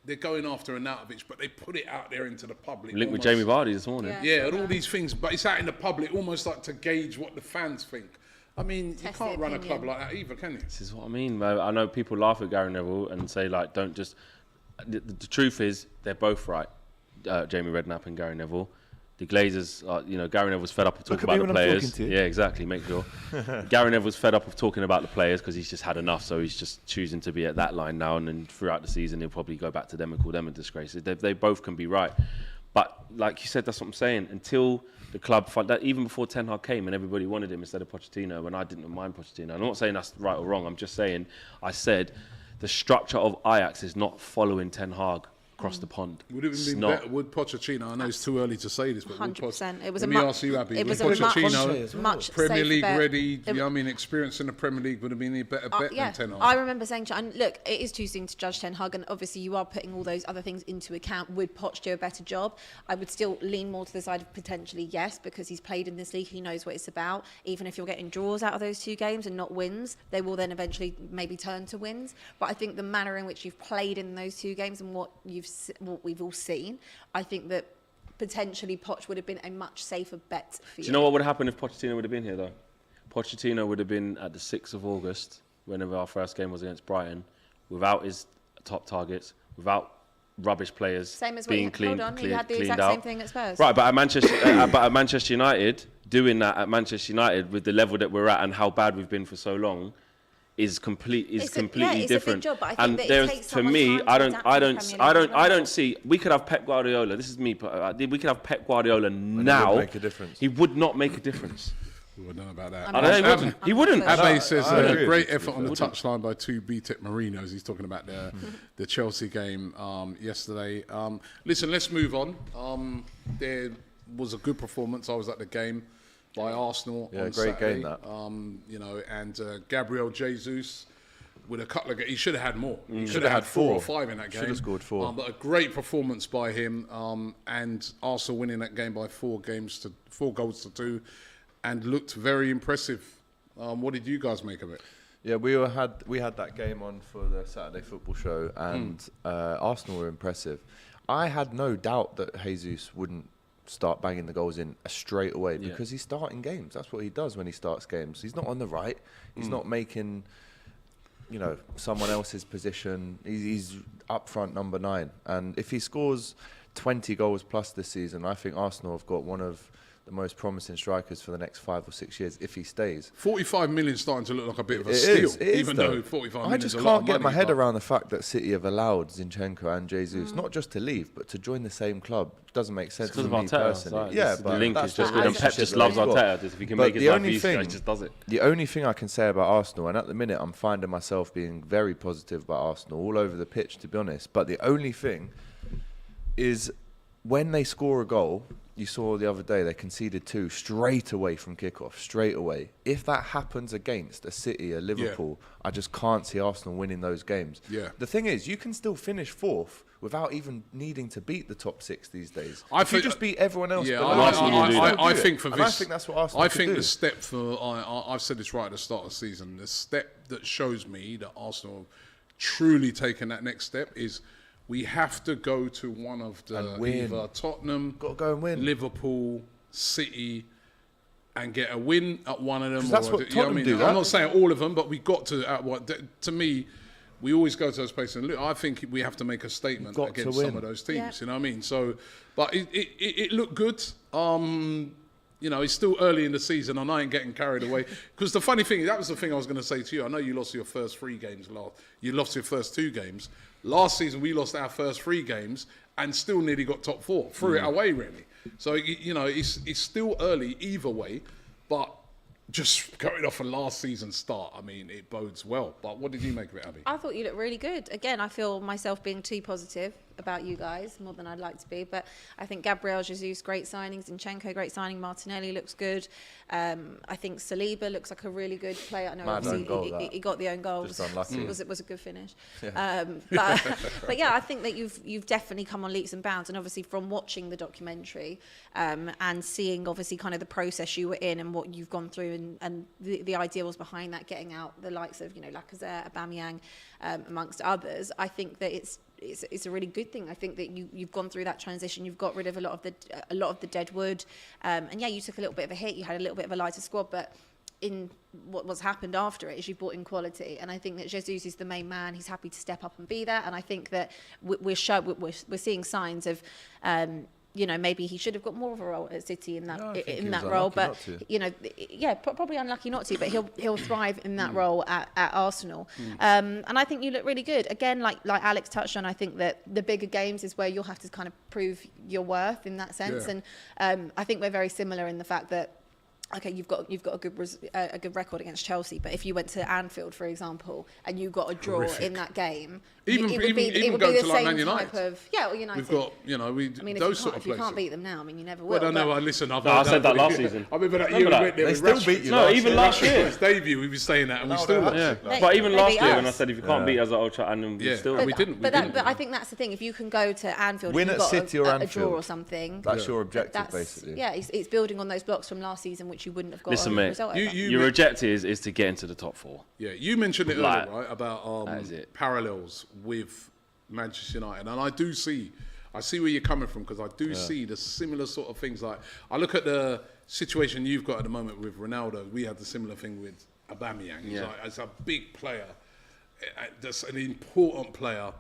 they're going after Arnautovic, but they put it out there into the public. Linked with Jamie Vardy this morning. Yeah, and all these things, but it's out in the public, almost like to gauge what the fans think. I mean, you can't run a club like that either, can you? This is what I mean. I know people laugh at Gary Neville and say, like, don't just... The truth is, they're both right, Jamie Redknapp and Gary Neville. The Glazers, Gary Neville's fed up of talking about the players. Yeah, exactly, make sure. Gary Neville's fed up of talking about the players because he's just had enough, so he's just choosing to be at that line now, and then throughout the season he'll probably go back to them and call them a disgrace. They both can be right. But like you said, that's what I'm saying. Until the club, even before Ten Hag came and everybody wanted him instead of Pochettino, and I didn't mind Pochettino. I'm not saying that's right or wrong. I'm just saying, I said the structure of Ajax is not following Ten Hag across the pond. Would it have been better? Would Pochettino? I know it's too early to say this, but 100%. It was let me ask you, Abby. It was Pochettino, a much Premier League bet. ready. Experience in the Premier League would have been a better bet than Ten Hag. I remember saying, and look, it is too soon to judge Ten Hag, and obviously you are putting all those other things into account. Would Poch do a better job? I would still lean more to the side of potentially yes, because he's played in this league. He knows what it's about. Even if you're getting draws out of those 2 games and not wins, they will then eventually maybe turn to wins. But I think the manner in which you've played in those 2 games and what we've all seen, I think that potentially Poch would have been a much safer bet for you. Do you know what would have happened if Pochettino would have been here, though? Pochettino would have been at the 6th of August, whenever our first game was against Brighton, without his top targets, without rubbish players same as being hold on, he had the exact same thing at Spurs. Right, but at Manchester United, doing that at Manchester United with the level that we're at and how bad we've been for so long, is completely different. A big job, but I think and that there's, it takes for me, I don't see. We could have Pep Guardiola. This is me. We could have Pep Guardiola now. He would make a difference. He would not make a difference. We don't know about that. I don't know. He wouldn't. Abe says great effort on the touchline by 2 BTEC Marinos. He's talking about the Chelsea game yesterday. Listen, let's move on. There was a good performance. I was at the game by Arsenal on great Saturday. Game that. And Gabriel Jesus with a couple of. He should have had more. He should have had 4 or 5 in that game. Should have scored 4. But a great performance by him, and Arsenal winning that game by 4 goals to 2, and looked very impressive. What did you guys make of it? Yeah, we had that game on for the Saturday football show, and Arsenal were impressive. I had no doubt that Jesus wouldn't start banging the goals in straight away because he's starting games. That's what he does when he starts games. He's not on the right. He's not making, someone else's position. He's up front, number 9. And if he scores 20 goals plus this season, I think Arsenal have got one of the most promising strikers for the next 5 or 6 years if he stays. 45 million starting to look like a bit of a steal, even though 45 million is a lot of money. I just can't get my head around the fact that City have allowed Zinchenko and Jesus not just to leave, but to join the same club. It doesn't make sense to me personally. Yeah, but the link is just good. And Pep just loves Arteta. If he can make his life easier, he just does it. The only thing I can say about Arsenal, and at the minute I'm finding myself being very positive about Arsenal all over the pitch, to be honest, but the only thing is when they score a goal, you saw the other day they conceded 2 straight away from kickoff, straight away. If that happens against a City, a Liverpool, I just can't see Arsenal winning those games. Yeah. The thing is, you can still finish 4th without even needing to beat the top 6 these days. If you just beat everyone else. Yeah, I think for this, I think that's what Arsenal I think the step for I've said this right at the start of the season. The step that shows me that Arsenal truly taken that next step is we have to go to one of the either Tottenham, got to go and win. Liverpool, City, and get a win at one of them. That's what Tottenham do. I'm not saying all of them, but we got to. To me, we always go to those places. And I think we have to make a statement against some of those teams. Yeah. You know what I mean? So, but it looked good. It's still early in the season, and I ain't getting carried away. Because the funny thing, that was the thing I was going to say to you. I know you lost your first 3 games. You lost your first 2 games. Last season, we lost our first 3 games and still nearly got top 4. Threw it away, really. So, it's still early either way. But just going off a last season start, I mean, it bodes well. But what did you make of it, Abby? I thought you looked really good. Again, I feel myself being too positive about you guys, more than I'd like to be. But I think Gabriel Jesus, great signing. Zinchenko, great signing. Martinelli looks good. I think Saliba looks like a really good player. I know obviously he got the own goal. Just unlucky. It was a good finish. Yeah. But yeah, I think that you've definitely come on leaps and bounds. And obviously from watching the documentary and seeing obviously kind of the process you were in and what you've gone through and the ideals behind that, getting out the likes of Lacazette, Aubameyang, amongst others, I think that it's a really good thing. I think that you've gone through that transition. You've got rid of a lot of the dead wood, and you took a little bit of a hit. You had a little bit of a lighter squad, but in what's happened after it is you've brought in quality, and I think that Jesus is the main man. He's happy to step up and be there, and I think that we're seeing signs of. Maybe he should have got more of a role at City in that role, but probably unlucky not to. But he'll thrive in that role at Arsenal, and I think you look really good. Again, like Alex touched on, I think that the bigger games is where you'll have to kind of prove your worth in that sense, and I think we're very similar in the fact that. Okay, you've got a good record against Chelsea, but if you went to Anfield, for example, and you got a draw in that game, even going to like Man United, or United. We've got those sort of places. If you can't beat them now, I mean, you never will. Well, no, listen, I said that last season. I remember that year we went there. They still beat you. No, even last year. His debut, we were saying that, and we still lost. Yeah, but even last year when I said if you can't beat us at Old Trafford, and we still we didn't. But I think that's the thing. If you can go to Anfield, win at City or a Anfield, draw or something, that's your objective, basically. Yeah, it's building on those blocks from last season, which you wouldn't have got. Listen, mate, your objective is to get into the top 4. Yeah, you mentioned it earlier, right, about parallels with Manchester United, and I see where you're coming from, because I do see the similar sort of things. Like, I look at the situation you've got at the moment with Ronaldo. We had the similar thing with Aubameyang. He's like, as a big player, that's an important player.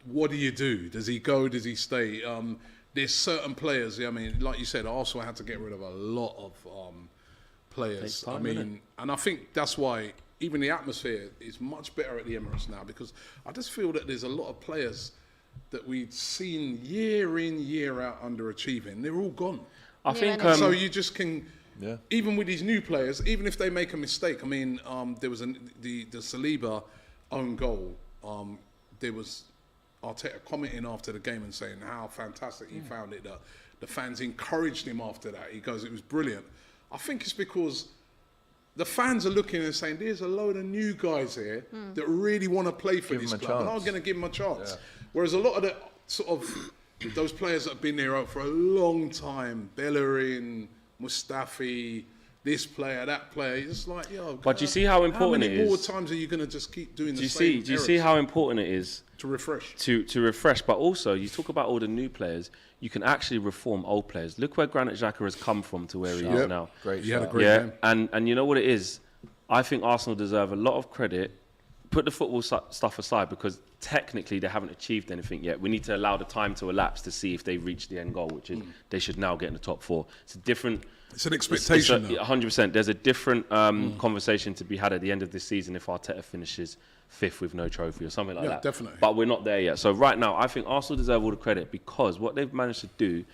What do you do? Does he go? Does he stay? There's certain players. I mean, like you said, Arsenal had to get rid of a lot of players. And I think that's why even the atmosphere is much better at the Emirates now, because I just feel that there's a lot of players that we'd seen year in, year out underachieving. They're all gone. I think so. You just can, even with these new players, even if they make a mistake. I mean, there was the Saliba own goal. There was Arteta commenting after the game and saying how fantastic he found it. That the fans encouraged him after that. He goes, it was brilliant. I think it's because the fans are looking and saying, there's a load of new guys here that really want to play for this club, and I'm going to give them a chance. Yeah. Whereas a lot of the sort of those players that have been there for a long time, Bellerin, Mustafi, this player, that player. It's like, yo. But do you see how important it is? How many more times are you going to just keep doing the same Do you see how important it is to refresh? To refresh, but also you talk about all the new players. You can actually reform old players. Look where Granit Xhaka has come from to where he is now. Great. He had a great game. And you know what it is? I think Arsenal deserve a lot of credit. Put the football stuff aside, because technically they haven't achieved anything yet. We need to allow the time to elapse to see if they reach the end goal, which is they should now get in the top 4. It's a different. It's an expectation. 100%. There's a different conversation to be had at the end of this season if Arteta finishes 5th with no trophy or something like that. Definitely. But we're not there yet. So right now, I think Arsenal deserve all the credit because what they've managed to do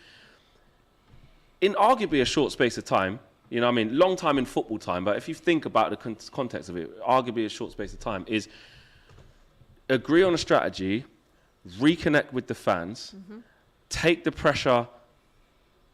in arguably a short space of time. You know what I mean? Long time in football time, but if you think about the context of it, arguably a short space of time, is agree on a strategy, reconnect with the fans, take the pressure,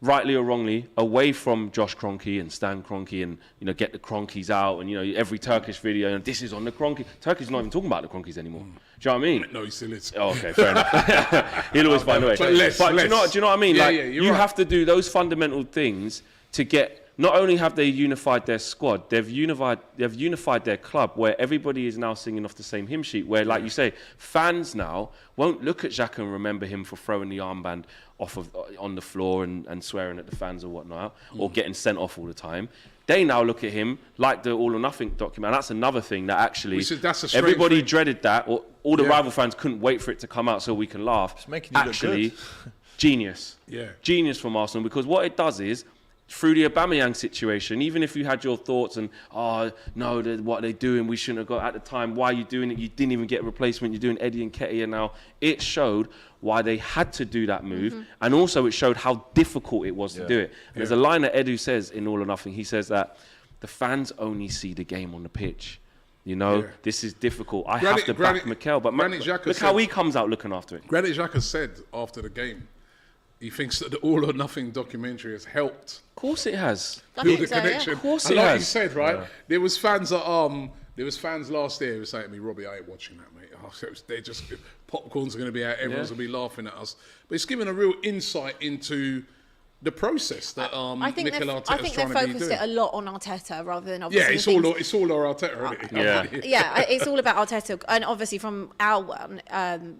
rightly or wrongly, away from Josh Kroenke and Stan Kroenke and, you know, get the Kroenkes out and, you know, every Turkish video, and this is on the Kroenke. Turkey's not even talking about the Kroenkes anymore. Do you know what I mean? No, he still is. Oh, okay, fair enough. He'll always find a way. But less. Do you know what I mean? Yeah, like, yeah, you have to do those fundamental things to get. Not only have they unified their squad, they've unified their club, where everybody is now singing off the same hymn sheet. Where, like you say, fans now won't look at Xhaka and remember him for throwing the armband off on the floor and swearing at the fans or whatnot, or getting sent off all the time. They now look at him like the All or Nothing document. And that's another thing that actually everybody dreaded that, or all the rival fans couldn't wait for it to come out so we can laugh. It's making you look good. Genius. Yeah. Genius from Arsenal, because what it does is, through the Aubameyang situation, even if you had your thoughts and, oh, no, what they're doing, we shouldn't have got at the time, why are you doing it? You didn't even get a replacement, you're doing Eddie and Nketiah now. It showed why they had to do that move, and also it showed how difficult it was to do it. And there's a line that Edu says in All or Nothing. He says that the fans only see the game on the pitch. You know, this is difficult. I have to back Mikel, but look how he comes out looking after it. Granit Xhaka said after the game, he thinks that the All or Nothing documentary has helped. Of course it has. Build a connection. Of course and it like has. you said, right? There was fans that there was fans last year who were saying to me, Robbie, I ain't watching that, mate. Oh, they're just popcorn's going to be out. Everyone's going to be laughing at us. But it's given a real insight into the process that I think Mikel Arteta's I think trying they've to be focused doing. it a lot on Arteta rather than obviously. Yeah, it's all our Arteta, isn't it? Yeah, it's all about Arteta, and obviously from our one,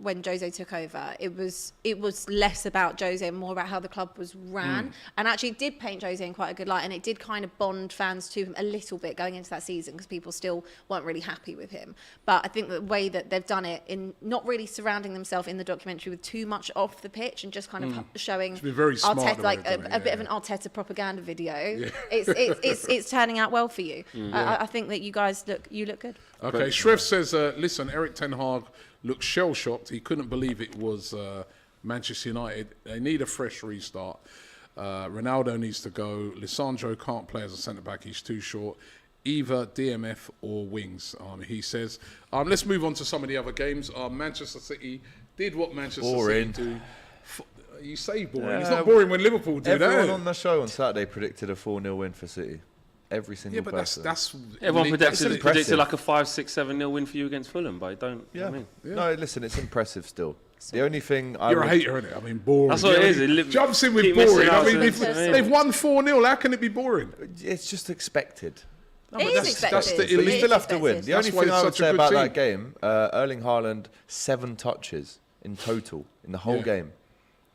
when Jose took over, it was less about Jose and more about how the club was ran, and actually it did paint Jose in quite a good light, and it did kind of bond fans to him a little bit going into that season because people still weren't really happy with him. But I think the way that they've done it, in not really surrounding themselves in the documentary with too much off the pitch and just kind of showing very smart Arteta like a bit of an Arteta propaganda video, it's turning out well for you. I think that you guys look good. Okay, Shrev says, listen, Eric Ten Hag looked shell-shocked. He couldn't believe it was Manchester United. They need a fresh restart. Ronaldo needs to go. Lisandro can't play as a centre-back. He's too short. Either DMF or wings, he says. Let's move on to some of the other games. Manchester City did what Manchester City do. You say boring. It's not boring when Liverpool do that. Everyone on the show on Saturday predicted a 4-0 win for City. Every single person. That's everyone predicted like a 5-6-7-0 win for you against Fulham, but I don't. Yeah. I mean. No, listen, it's impressive still. The only thing you're a hater, isn't it? I mean, boring. That's what it is. It jumps in with boring. I mean, they've won 4-0. How can it be boring? It's just expected. No, it is expected. But you still have to win. The only thing I would say about that game, Erling Haaland, 7 touches in total in the whole game.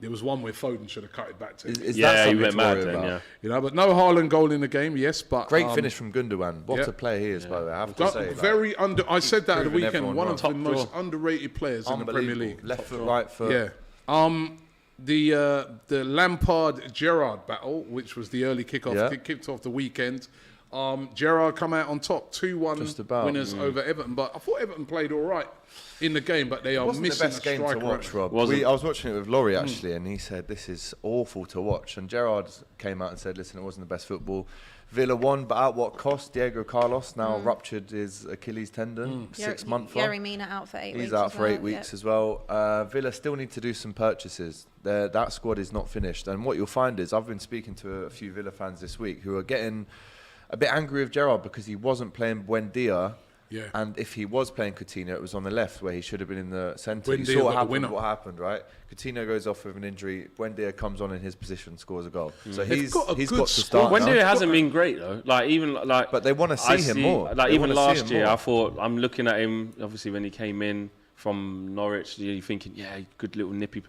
There was one where Foden should have cut it back to. Is that something to worry about? Yeah. You know, but no Haaland goal in the game, yes, but great finish from Gundogan. What a player he is, by the way. I have to say. Very I said that at the weekend. One of the most underrated players in the Premier League. Left foot, right foot. Yeah. The Lampard Gerrard battle, which was the early kickoff, kicked off the weekend. Gerrard come out on top, 2-1 winners over Everton. But I thought Everton played all right in the game, but they are missing the best game to watch, Rob. I was watching it with Laurie actually, and he said this is awful to watch. And Gerrard came out and said, "Listen, it wasn't the best football. Villa won, but at what cost? Diego Carlos now ruptured his Achilles tendon, 6 months. Yerry Mina out for 8 weeks. He's out for 8 weeks as well. Villa still need to do some purchases. That squad is not finished. And what you'll find is, I've been speaking to a few Villa fans this week who are getting a bit angry with Gerrard because he wasn't playing Buendia Yeah. And if he was playing Coutinho, it was on the left where he should have been in the centre. Buendia You saw got the winner. what happened, right? Coutinho goes off with an injury. Buendia comes on in his position, scores a goal. So They've he's got a he's good got to squad. start. Wendy now. hasn't been great though. But they want to see him more. Like They even wanna see last him year, more. I thought I'm looking at him. Obviously, when he came in from Norwich, you're thinking, yeah, good little nippy.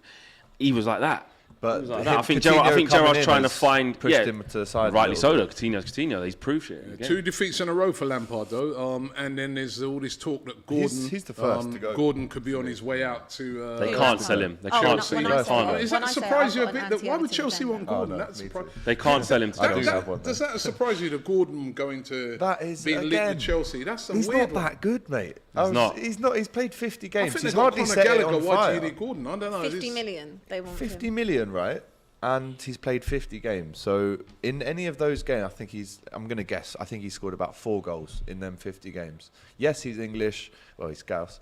He was like that. But Like him- that. I think Coutinho coming Gerrard's in trying to has find pushed him to the side. a rightly so little though. bit. Coutinho, he's proved shit. again. 2 defeats in a row for Lampard, though. And then there's all this talk that Gordon, He's the first to go. Gordon could be on his way out to. They Who, can't Lampard? sell him. They Oh, can't no, sell when him. I They say- can't. Does when that I say surprise you a I've got bit? an Why would anti-Everton Chelsea want agenda. Gordon? no, That's me too. surprising. They can't sell him. I To do Chelsea. have one. Does that surprise you that Gordon going to That is being linked again. with Chelsea? That's a He's weird not one. that good, mate. not. He's not. He's played 50 I games. think He's they've got hardly Conor set it Gallagher. on Why do you fire. need Gordon? I don't know. 50 million they want 50 him. million, right? And he's played 50 games. So in any of those games, I think I'm going to guess, I think he scored about 4 goals in them 50 games. Yes, he's English. Well, he's Scouse.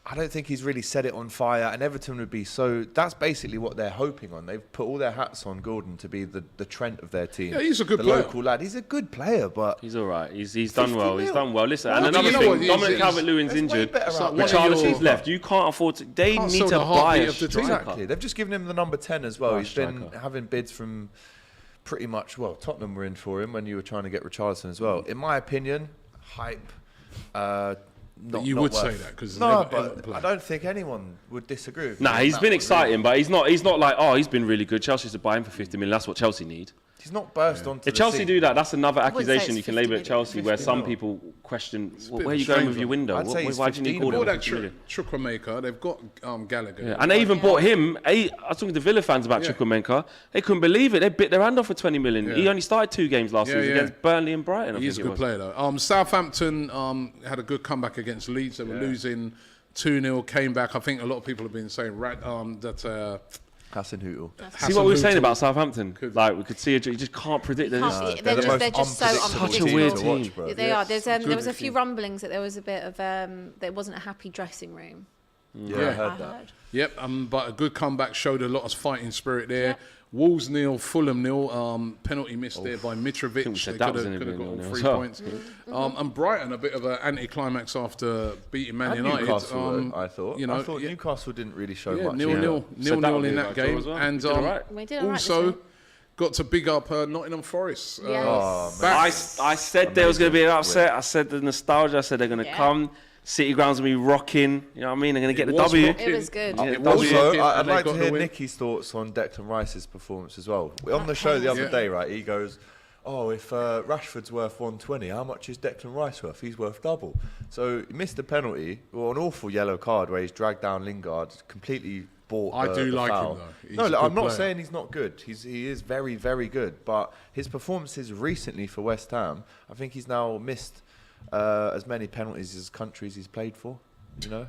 I don't think he's really set it on fire. And Everton would be so... That's basically what they're hoping on. They've put all their hats on Gordon to be the Trent of their team. Yeah, he's a good the player. local lad. He's a good player, but... He's all right. He's done 50 well. He's mil. done well. Listen, Well, and but another you know thing, what? Dominic He's- Calvert-Lewin's There's way injured. better It's like out one there. of your- Richarlison's left. You can't afford to. They Can't need sell to the buy heartbeat a of the team. striker. Exactly. They've just given him the number 10 as well. Buy a He's been striker. having bids from pretty much, well, Tottenham were in for him when you were trying to get Richarlison as well. In my opinion, hype. Not, you not would worth. say that because No, but I don't think anyone would disagree with me Nah, on he's that been one, exciting, really. but he's not like, oh, he's been really good. Chelsea should buy him for 50 million. That's what Chelsea need. He's not burst onto If the Chelsea scene. do that, that's another wouldn't say accusation it's you can 50 label at million. Chelsea, where 50 some mil. people question, bit where of are a you going strange with your one. window? I'd say Why it's do you need 15 Gordon All for that 50 million? Chukwuemeka, they've got Gallagher. Yeah, and they even bought him. I was talking to Villa fans about Yeah. Chukwuemeka. They couldn't believe it. They bit their hand off for 20 million. Yeah. He only started 2 games last season against Burnley and Brighton. I He is think a it good was. player, though. Southampton had a good comeback against Leeds. They were losing 2-0, came back. I think a lot of people have been saying that Hassan Hootel. See what we were saying Hasenhuttl about Southampton? could- Like, we could see it. You just can't predict. They're just, They're the most just so unpredictable Such a team weird to watch, team. bro. They are. There was a few team. rumblings that there was a bit of there wasn't a happy dressing room. Yeah, Yeah. I I heard that. heard. Yep, but a good comeback, showed a lot of fighting spirit there. Yep. Wolves 0, Fulham 0. Penalty missed there by Mitrovic. think we They said could that have was gonna be got all 0-0 3 as well. points. And Brighton, a bit of an anticlimax after beating Man And United. Newcastle, I thought. You know, I thought yeah. Newcastle didn't really show Yeah, much. 0-0 Said that would be in a that right draw game. as well. And Did all right. We did all right this also week. got to big up Nottingham Forest. Yes. Oh, back- I said there was going to be an upset. I said the nostalgia. I said they're going to come. City ground's going to be rocking. You know what I mean? They're going to get the was W. rocking. It was good. It Yeah, was Also, rocking, I'd and they like got to the hear win. Nicky's thoughts on Declan Rice's performance as well. On the show the other Yeah. day, right, he goes, oh, if Rashford's worth 120, how much is Declan Rice worth? He's worth double. So he missed a penalty, or an awful yellow card where he's dragged down Lingard, completely bought I do the like him, foul. though. He's No, a look, good I'm not player. saying he's not good. He is very, very good. But his performances recently for West Ham, I think he's now missed as many penalties as countries he's played for. You know,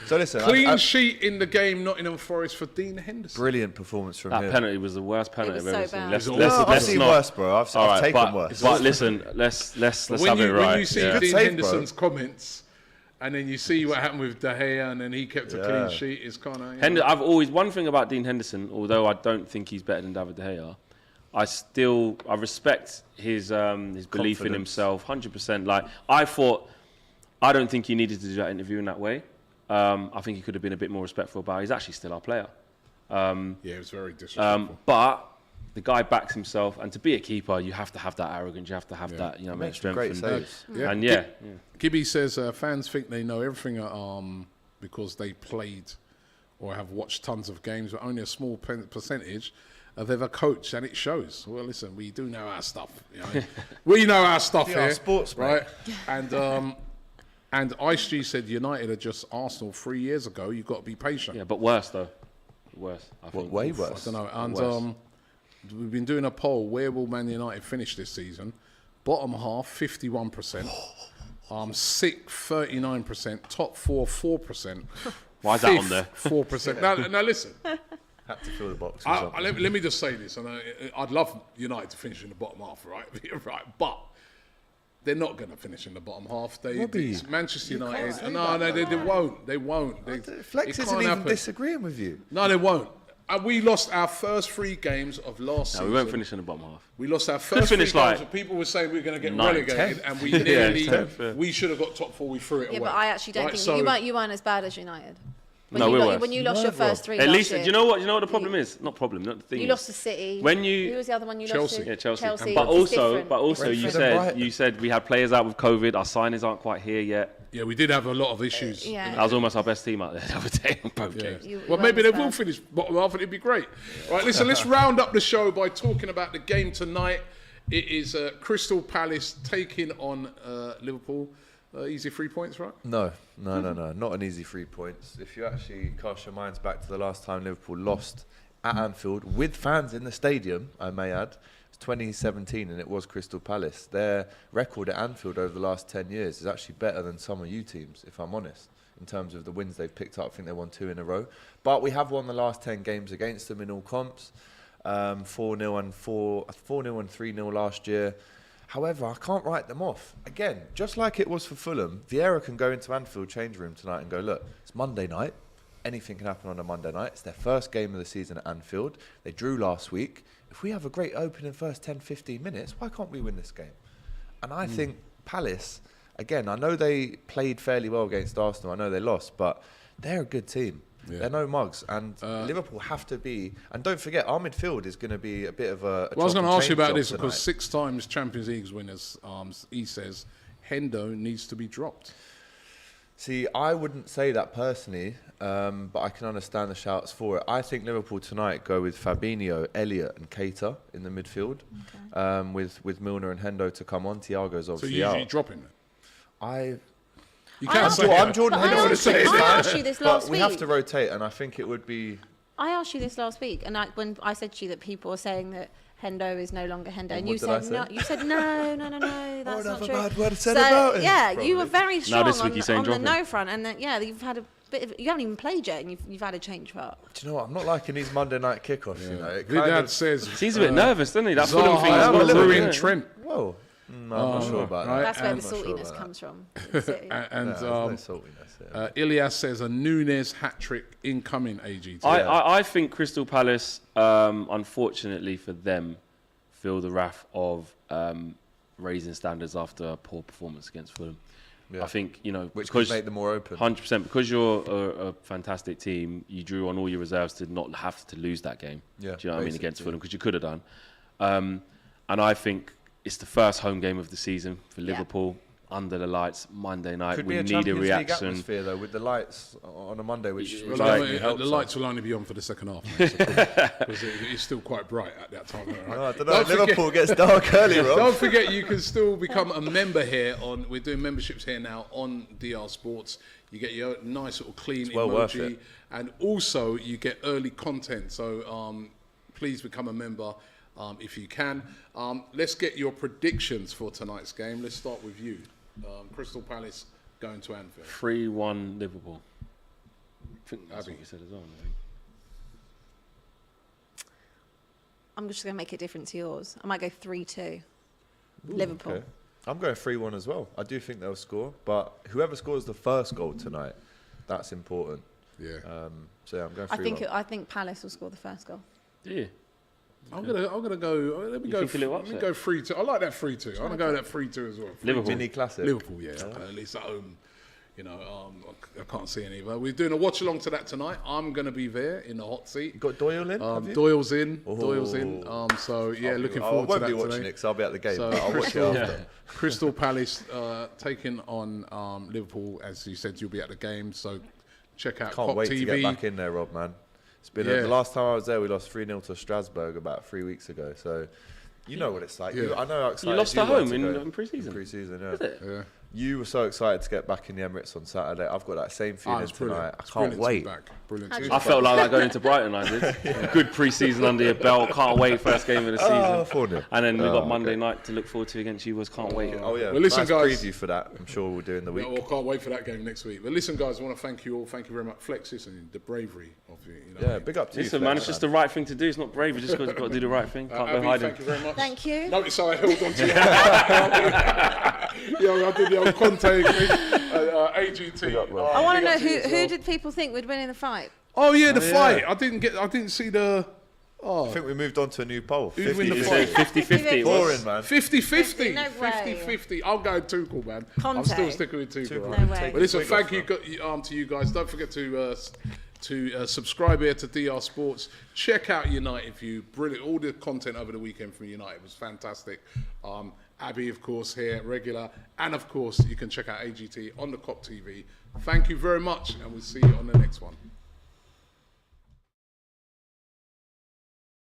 so listen, Clean sheet in the game, Nottingham Forest for Dean Henderson. brilliant performance from That him. penalty was the worst penalty was I've ever so seen. bad. Let's, No, let's, I've let's seen not. worse, bro. I've All right, taken worse. but listen, let's have when it you right. when you see yeah. Good Dean save, bro. Henderson's comments, and then you see what happened with De Gea, and then he kept a Yeah. clean sheet, it's kind of. I've always one thing about Dean Henderson, although I don't think he's better than David De Gea, I respect his belief in Confidence. himself, 100%. Like I don't think he needed to do that interview in that way. I think he could have been a bit more respectful about it. He's actually still our player. Yeah, it was very disrespectful. But the guy backs himself, and to be a keeper, you have to have that arrogance. You have to have Yeah. that, Makes strength. great and, saves. Yeah. and yeah, Gibby says fans think they know everything because they played or have watched tons of games, but only a small percentage have ever coached, and it shows. Well, listen, we do know our stuff. You know? We know our stuff We here, are sports, mate. right? And Ice G said United are just Arsenal 3 years ago. You've got to be patient. yeah, but worse though. Worse. I think. Way I worse. don't know. And Worse. we've been doing a poll. Where will Man United finish this season? Bottom half, 51%. Sixth, 39%. Top four, 4%. Why is that on there? 4%. Now listen. Had to fill the box. with something. Let me just say this. And I'd love United to finish in the bottom half, right? right. But they're not going to finish in the bottom half. Robbie, It's Manchester you can't United. say No, that. they won't. They won't. Flex it isn't can't even happen. disagreeing with you. No, they won't. And we lost our first 3 games of last season. No, we won't finish in the bottom half. We lost our first 3 finished games. like People were saying we were going to get 9th, relegated, 10th. and we nearly, 10th. we should have got top 4. We threw it away. Yeah, but I actually don't think you weren't as bad as United. No, we were. When you lost your first 3 At last least, year, do you know what the problem is? Not problem, not the thing. you lost to City. When Who was the other one you Chelsea. lost to? Yeah, Chelsea. which But is also, different. you Brentford. said we had players out with COVID. Our signings aren't quite here yet. Yeah, we did have a lot of issues. Yeah. That was almost our best team out there the other day on both Yeah. games. Well, maybe they will finish bottom half, and it'd be great. Right, listen, let's round up the show by talking about the game tonight. It is Crystal Palace taking on Liverpool. Easy 3 points, right? No, not an easy 3 points. If you actually cast your minds back to the last time Liverpool lost at Anfield with fans in the stadium, I may add, it's 2017, and it was Crystal Palace. Their record at Anfield over the last 10 years is actually better than some of you teams, if I'm honest, in terms of the wins they've picked up. I think they won 2 in a row. But we have won the last 10 games against them in all comps. 4-0 and 3-0 last year. However, I can't write them off. Again, just like it was for Fulham, Vieira can go into Anfield change room tonight and go, look, it's Monday night. Anything can happen on a Monday night. It's their first game of the season at Anfield. They drew last week. If we have a great opening first 10, 15 minutes, why can't we win this game? And I think Palace, again, I know they played fairly well against Arsenal. I know they lost, but they're a good team. Yeah. They're no mugs, and Liverpool have to be. And don't forget, our midfield is going to be a bit of a. Well, I was going to ask you about this tonight. because 6 times Champions League winners, he says Hendo needs to be dropped. See, I wouldn't say that personally, but I can understand the shouts for it. I think Liverpool tonight go with Fabinho, Elliott, and Keita in the midfield, with Milner and Hendo to come on. Thiago's obviously So usually out. dropping it. You I can't asked say you- I'm Jordan But I Henderson. asked you- I asked you this But last we have week. to rotate, and I think it would be. I asked you this last week, and when I said to you that people are saying that Hendo is no longer Hendo, and what you did I said say? no. You said no, that's not have a true. bad word said So, about him, yeah, probably. you were very strong this week he's saying on the drop him. no front, and then you've had a bit of, you haven't even played yet, and you've had a change for. Do you know what? I'm not liking these Monday night kickoffs. You know, it kind Vidal of. says He's a bit nervous, doesn't he? That Fulham thing Zaha is will what ruin Trent. Whoa. No, I'm not sure about right. that. That's where I'm the not sure saltiness about that. comes from. And There's no saltiness here. Ilias says a Nunes hat-trick incoming, AGT. I think Crystal Palace, unfortunately for them, feel the wrath of raising standards after a poor performance against Fulham. Yeah. I think, Which because could make them more open. 100%, because you're a fantastic team, you drew on all your reserves to not have to lose that game. Yeah, Do you know what I mean? Against basically. Fulham, because you could have done. And I think it's the first home game of the season for Liverpool. Under the lights, Monday night. Could We be a need a Champions League reaction. atmosphere though, with the lights on a Monday, which Well, likely the helps lights us. will only be on for the second half, because it's still quite bright at that time. Right? Oh, I don't know. Liverpool gets dark early, Rob. Don't forget, you can still become a member here. We're doing memberships here now on DR Sports. You get your nice little clean well worth emoji, it. and also you get early content. So please become a member if you can. Let's get your predictions for tonight's game. Let's start with you. Crystal Palace going to Anfield. 3-1 Liverpool. I think that's what you said as well. I think. I'm just going to make it different to yours. I might go 3-2. Liverpool. Okay. I'm going 3-1 as well. I do think they'll score, but whoever scores the first goal tonight, that's important. Yeah. So yeah, I'm going 3-1. I think Palace will score the first goal. Yeah. I'm gonna go. Let me go. think a little Let me upset? go 3-2. I like that 3-2. I'm gonna go that 3-2 as well. Liverpool. Mini classic. Liverpool, yeah. At least at home. I can't see any. But we're doing a watch along to that tonight. I'm gonna be there in the hot seat. You got Doyle in? have you? Doyle's in. Oh. Doyle's in. So yeah, looking I forward to won't that be watching today. it because I'll be at the game. So but I'll watch it after. Crystal Palace taking on Liverpool. As you said, you'll be at the game. So check out Can't Pop wait TV. to get back in there, Rob, man. It's been Yeah. the last time I was there, we lost 3-0 to Strasbourg about 3 weeks ago. So you know what it's like. Yeah. I know how excited You lost you at were home to in go. pre-season? In pre-season, yeah. Is it? Yeah. You were so excited to get back in the Emirates on Saturday. I've got that same feeling It's brilliant. tonight. I It's can't brilliant to be wait. back. Brilliant. How'd you I felt like that going into Brighton. I did. A good pre-season under your belt. Can't wait. First game of the season. Oh, 4-0. And then we've got Oh, Monday okay. night to look forward to against you. Can't wait. Oh yeah. Well, listen, nice guys. preview for that. I'm sure we'll do in the week. Yeah, well, can't wait for that game next week. But listen, guys, I want to thank you all. Thank you very much. Flex, listen, the bravery of you. Yeah, big up to you. Listen, for man, that, it's just the right thing to do. It's not brave. You just got to do the right thing. Can't go Abby, hiding. thank you very much. Thank you. Notice how I held on to you. I did the old Conte thing. AGT. up, Rob. I want to big know up you as who well. did people think would win in the fight? Oh yeah, the Oh, fight. yeah. I didn't see the. I think we moved on to a new poll. Who'd win the 50. fight? 50-50 it was. Boring, man. 50-50. No way. 50-50. I'll go Tuchel, man. I'm Conte. still sticking with Tuchel. Tuchel right? No way. But listen, Wig thank off, you to you guys. Don't forget to subscribe here to DR Sports. Check out United View. Brilliant. All the content over the weekend from United was fantastic. Abby, of course, here, regular. And, of course, you can check out AGT on the COP TV. Thank you very much, and we'll see you on the next one.